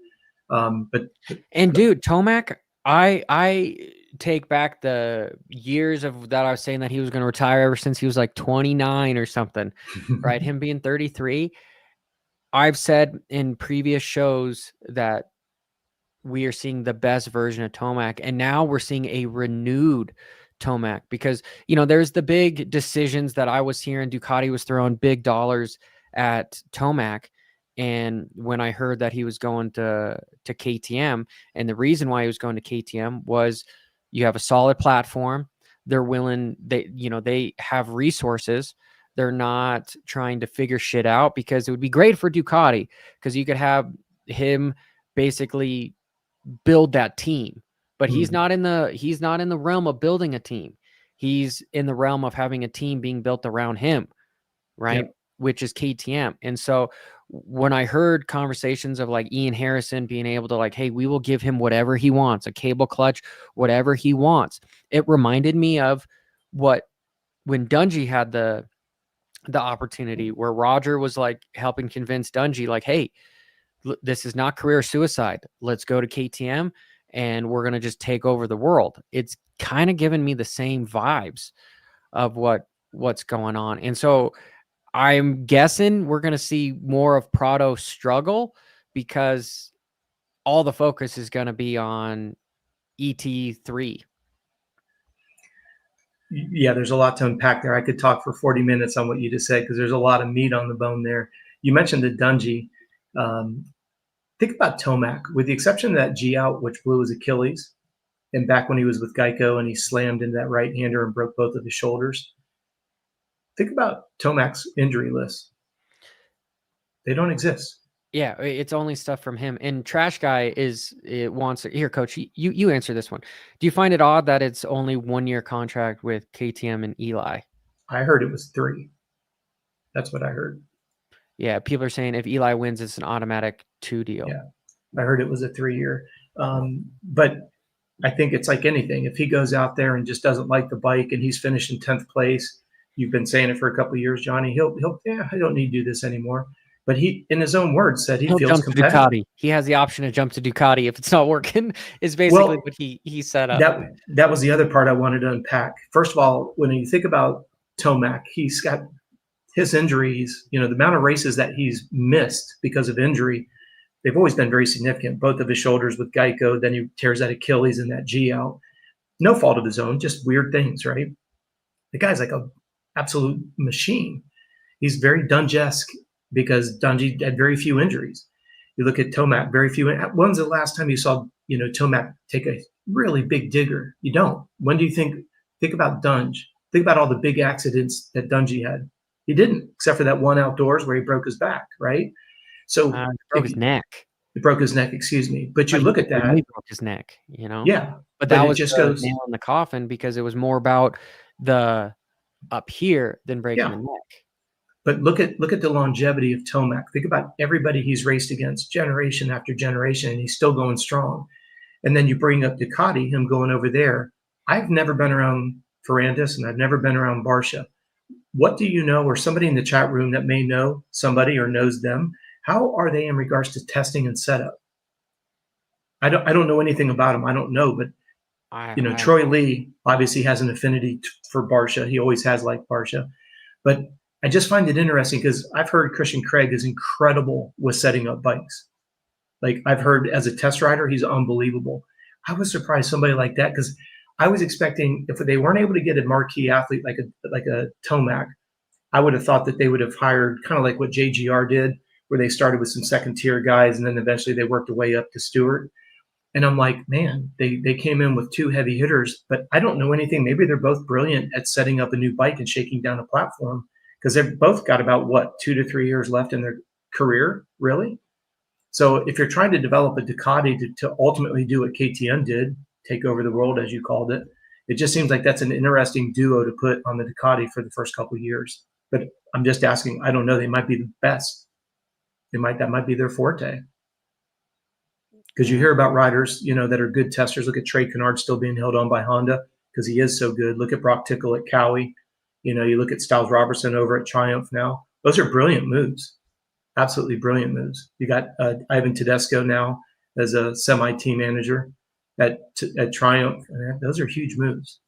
Dude, Tomac, I take back the years of that I was saying that he was going to retire ever since he was like 29 or something, right? Him being 33. I've said in previous shows that we are seeing the best version of Tomac, and now we're seeing a renewed Tomac because, there's the big decisions that I was hearing. Ducati was throwing big dollars at Tomac. And when I heard that he was going to KTM, and the reason why he was going to KTM was you have a solid platform. They're willing, they have resources. They're not trying to figure shit out, because it would be great for Ducati because you could have him basically build that team. But he's not in the realm of building a team. He's in the realm of having a team being built around him, right? Yep. Which is KTM. And so when I heard conversations of like Ian Harrison being able to like, hey, we will give him whatever he wants, a cable clutch, whatever he wants, it reminded me of when Dungey had the opportunity, where Roger was like helping convince Dungey, like, hey, this is not career suicide. Let's go to KTM and we're going to just take over the world. It's kind of given me the same vibes of what's going on. And so I'm guessing we're going to see more of Prado struggle, because all the focus is going to be on ET3. Yeah, there's a lot to unpack there. I could talk for 40 minutes on what you just said, because there's a lot of meat on the bone there. You mentioned the Dungey. Think about Tomac, with the exception of that G out, which blew his Achilles, and back when he was with Geico and he slammed into that right-hander and broke both of his shoulders. Think about Tomac's injury list. They don't exist. Yeah, it's only stuff from him. And Trash Guy wants here, Coach. You answer this one. Do you find it odd that it's only 1-year contract with KTM and Eli? I heard it was 3. That's what I heard. Yeah, people are saying if Eli wins, it's an automatic 2 deal. Yeah, I heard it was a 3-year. But I think it's like anything. If he goes out there and just doesn't like the bike and he's finishing 10th place, you've been saying it for a couple of years, Johnny, he'll I don't need to do this anymore. But he, in his own words, said he'll feels jump competitive. To Ducati. He has the option to jump to Ducati if it's not working. Is basically what he set up. That was the other part I wanted to unpack. First of all, when you think about Tomac, he's got his injuries. The amount of races that he's missed because of injury, they've always been very significant. Both of his shoulders with Geico, then he tears that Achilles and that G out. No fault of his own, just weird things, right? The guy's like an absolute machine. He's very Dungey-esque, because Dungey had very few injuries. You look at Tomac, very few. When's the last time you saw, Tomac take a really big digger? You don't. When do you think about Dungey? Think about all the big accidents that Dungey had. He didn't, except for that one outdoors where he broke his back, right? So broke his neck. He broke his neck, excuse me. But you look at that. He broke his neck, Yeah. But that was just the nail in the coffin, because it was more about the up here than breaking the neck. But look at the longevity of Tomac. Think about everybody he's raced against, generation after generation, and he's still going strong. And then you bring up Ducati, him going over there. I've never been around Ferrandis, and I've never been around Barcia. What do you know, or somebody in the chat room that may know somebody or knows them, how are they in regards to testing and setup? I don't know anything about them. I don't know, but Troy Lee obviously has an affinity for Barcia. He always has liked Barcia. But I just find it interesting, because I've heard Christian Craig is incredible with setting up bikes. Like, I've heard as a test rider, he's unbelievable. I was surprised somebody like that, because I was expecting, if they weren't able to get a marquee athlete like a Tomac, I would have thought that they would have hired kind of like what JGR did, where they started with some second tier guys and then eventually they worked their way up to Stewart. And I'm like, man, they came in with 2 heavy hitters, but I don't know anything. Maybe they're both brilliant at setting up a new bike and shaking down a platform, because they've both got about 2 to 3 years left in their career, really. So if you're trying to develop a Ducati to ultimately do what KTM did, take over the world, as you called it, it just seems like that's an interesting duo to put on the Ducati for the first couple of years. But I'm just asking, I don't know, they might be the best. That might be their forte. Because you hear about riders, that are good testers. Look at Trey Kennard still being held on by Honda because he is so good. Look at Brock Tickle at Cowie. You look at Styles Robertson over at Triumph now. Those are brilliant moves. Absolutely brilliant moves. You got Ivan Tedesco now as a semi-team manager at Triumph. Those are huge moves.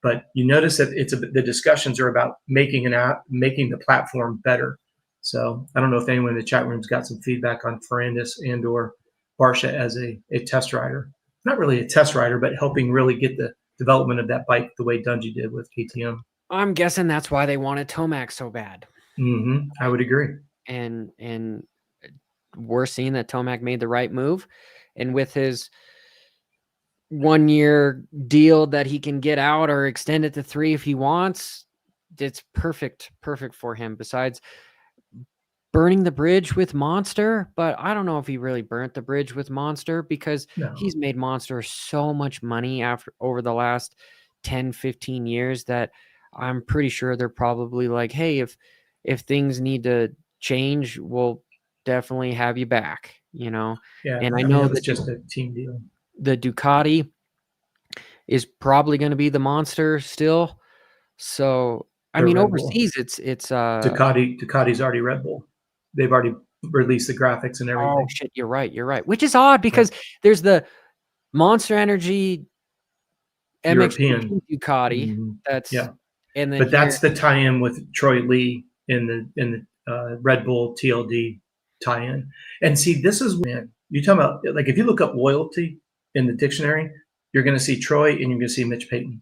But you notice that the discussions are about making the platform better. So I don't know if anyone in the chat room's got some feedback on Ferrandis and or Barsha as a test rider. Not really a test rider, but helping really get the development of that bike the way Dungey did with KTM. I'm guessing that's why they wanted Tomac so bad. I would agree. And we're seeing that Tomac made the right move. And with his 1 year deal that he can get out or extend it to 3 if he wants, it's perfect for him. Besides burning the bridge with Monster, but I don't know if he really burnt the bridge with Monster because he's made Monster so much money over the last 10, 15 years that I'm pretty sure they're probably like, hey, if things need to change, we'll definitely have you back, Yeah, and I know that's just a team deal. The Ducati is probably going to be the Monster still. So I mean, overseas, it's Ducati's already Red Bull. They've already released the graphics and everything. Oh shit, you're right. Which is odd because there's the Monster Energy European Ducati. And then that's the tie-in with Troy Lee in the Red Bull TLD tie-in. And see, this is when you talk about, like, if you look up loyalty in the dictionary, you're going to see Troy and you're going to see Mitch Payton.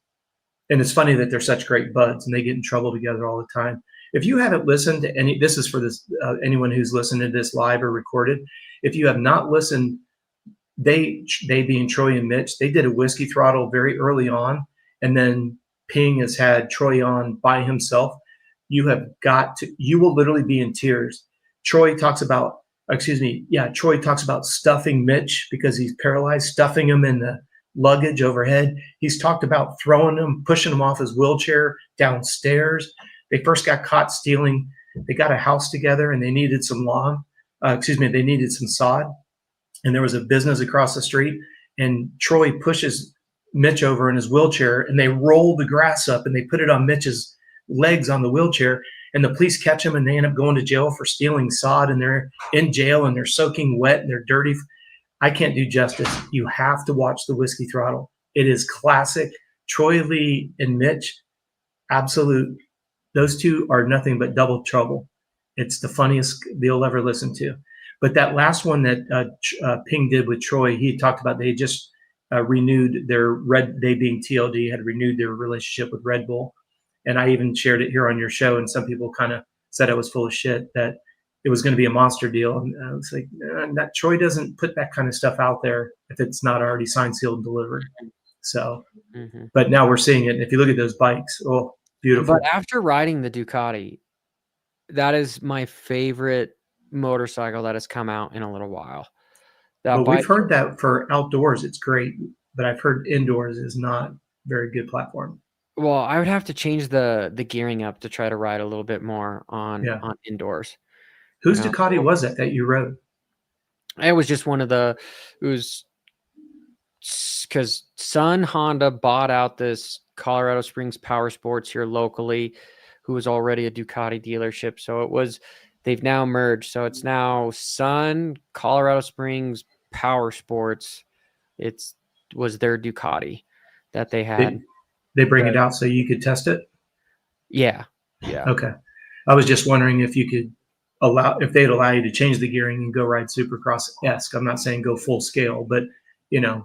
And it's funny that they're such great buds and they get in trouble together all the time. If you haven't listened to this is for anyone who's listened to this live or recorded. If you have not listened, they being Troy and Mitch, they did a Whiskey Throttle very early on, and then Ping has had Troy on by himself. You will literally be in tears. Troy talks about stuffing Mitch because he's paralyzed, stuffing him in the luggage overhead. He's talked about throwing him, pushing him off his wheelchair downstairs. They first got caught stealing. They got a house together and they needed some they needed some sod. And there was a business across the street. And Troy pushes Mitch over in his wheelchair and they roll the grass up and they put it on Mitch's legs on the wheelchair. And the police catch him and they end up going to jail for stealing sod. And they're in jail and they're soaking wet and they're dirty. I can't do justice. You have to watch the Whiskey Throttle. It is classic. Troy Lee and Mitch, absolute. Those two are nothing but double trouble. It's the funniest they'll ever listen to. But that last one that Ping did with Troy, he talked about they just renewed they being TLD, had renewed their relationship with Red Bull. And I even shared it here on your show, and some people kind of said I was full of shit, that it was going to be a monster deal. And I was like, that Troy doesn't put that kind of stuff out there if it's not already signed, sealed, and delivered. So, but now we're seeing it. And if you look at those bikes, oh, beautiful. But after riding the Ducati, that is my favorite motorcycle that has come out in a little while. We've heard that for outdoors, it's great, but I've heard indoors is not very good platform. Well, I would have to change the gearing up to try to ride a little bit more on indoors. Whose Ducati was it that you rode? It was just it was because Sun Honda bought out this Colorado Springs Power Sports here locally, who was already a Ducati dealership. So they've now merged. So it's now Sun, Colorado Springs Power Sports. Was their Ducati that they had. They bring it out so you could test it? Yeah. Okay. I was just wondering if you could if they'd allow you to change the gearing and go ride Supercross-esque. I'm not saying go full scale, but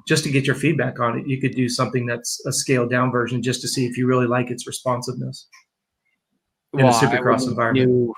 just to get your feedback on it, you could do something that's a scaled down version just to see if you really like its responsiveness in a Supercross environment.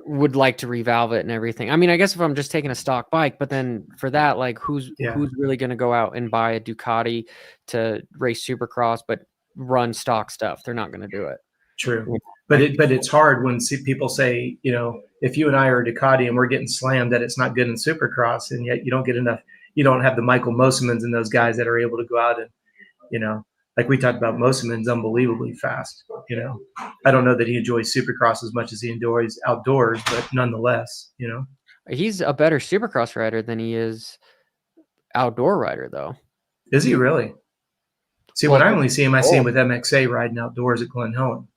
Would like to revalve it and everything. I mean, I guess if I'm just taking a stock bike, but then for that, like who's really going to go out and buy a Ducati to race Supercross, but run stock stuff? They're not going to do it. True. But it's hard when people say, if you and I are a Ducati and we're getting slammed that it's not good in Supercross, and yet you don't get enough, you don't have the Michael Mosemans and those guys that are able to go out and, like we talked about, Mosiman's unbelievably fast. You know, I don't know that he enjoys Supercross as much as he enjoys outdoors, but nonetheless, you know, He's a better Supercross rider than he is outdoor rider, though. is he really? See, Well, when I only see him, I see him with MXA riding outdoors at Glen Helen.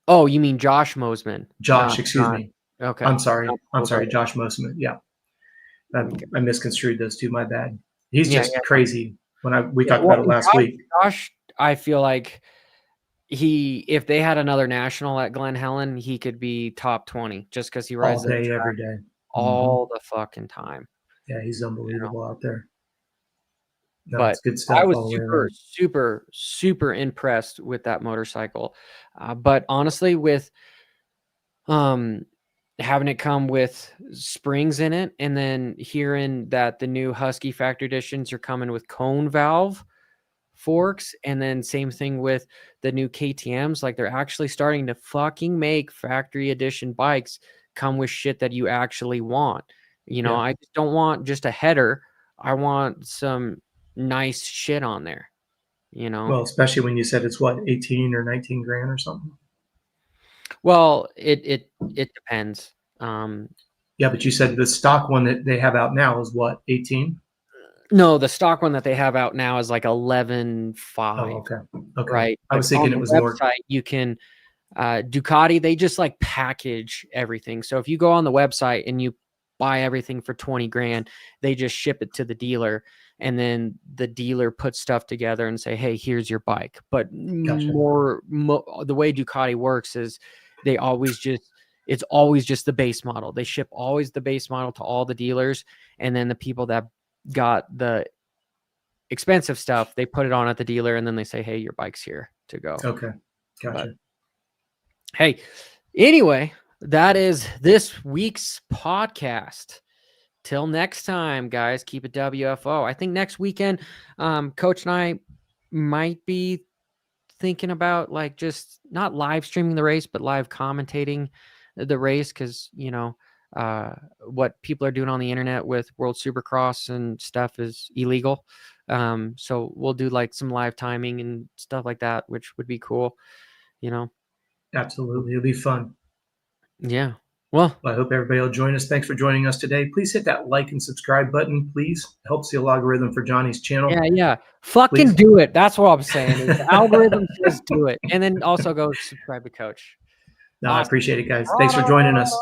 Oh, you mean Josh Mosiman? Josh, excuse me. Okay. I'm sorry. No, I'm sorry, Josh Mosiman. Yeah, Okay. I misconstrued those two. My bad. He's Yeah, just crazy. We talked well, about it last week. Josh, I feel like if they had another national at Glen Helen, he could be top 20 just because he rides All day, every day. all the fucking time. Yeah, he's unbelievable out there. No, But it's good stuff. I was all the way super, around. super, super impressed with that motorcycle. But honestly, with having it come with springs in it, and then hearing that the new Husky factory editions are coming with cone valve forks, and then same thing with the new KTMs, like they're actually starting to fucking make factory edition bikes come with shit that you actually want. You know, Yeah. I just don't want just a header. I want some nice shit on there, you know. Well, especially when you said it's what, 18 or 19 grand or something. Well, it depends. Yeah, but you said the stock one that they have out now is what, 18? No, the stock one that they have out now is like 11.5. Oh, okay. Okay. Right. I was thinking it was more. You can Ducati, they just like package everything. So if you go on the website and you buy everything for 20 grand, they just ship it to the dealer, and then the dealer puts stuff together and say, hey, here's your bike. But Gotcha. the way Ducati works is it's always just the base model. They ship always the base model to all the dealers, and then the people that got the expensive stuff, they put it on at the dealer, and then they say, hey, your bike's here to go. Okay. Gotcha. But, hey, anyway, that is this week's podcast. Till next time, guys, keep it WFO. I think next weekend, Coach and I might be thinking about like just not live streaming the race, but live commentating the race, because, you know, what people are doing on the internet with World Supercross and stuff is illegal. So we'll do like some live timing and stuff like that, which would be cool, you know. Absolutely. It'll be fun. Yeah. Well, I hope everybody will join us. Thanks for joining us today. Please hit that like and subscribe button, please. It helps the algorithm for Johnny's channel. yeah. Fucking do it. That's what I'm saying. Is the algorithm says do it. And then also go subscribe to Coach. No, awesome. I appreciate it, guys. Thanks for joining us.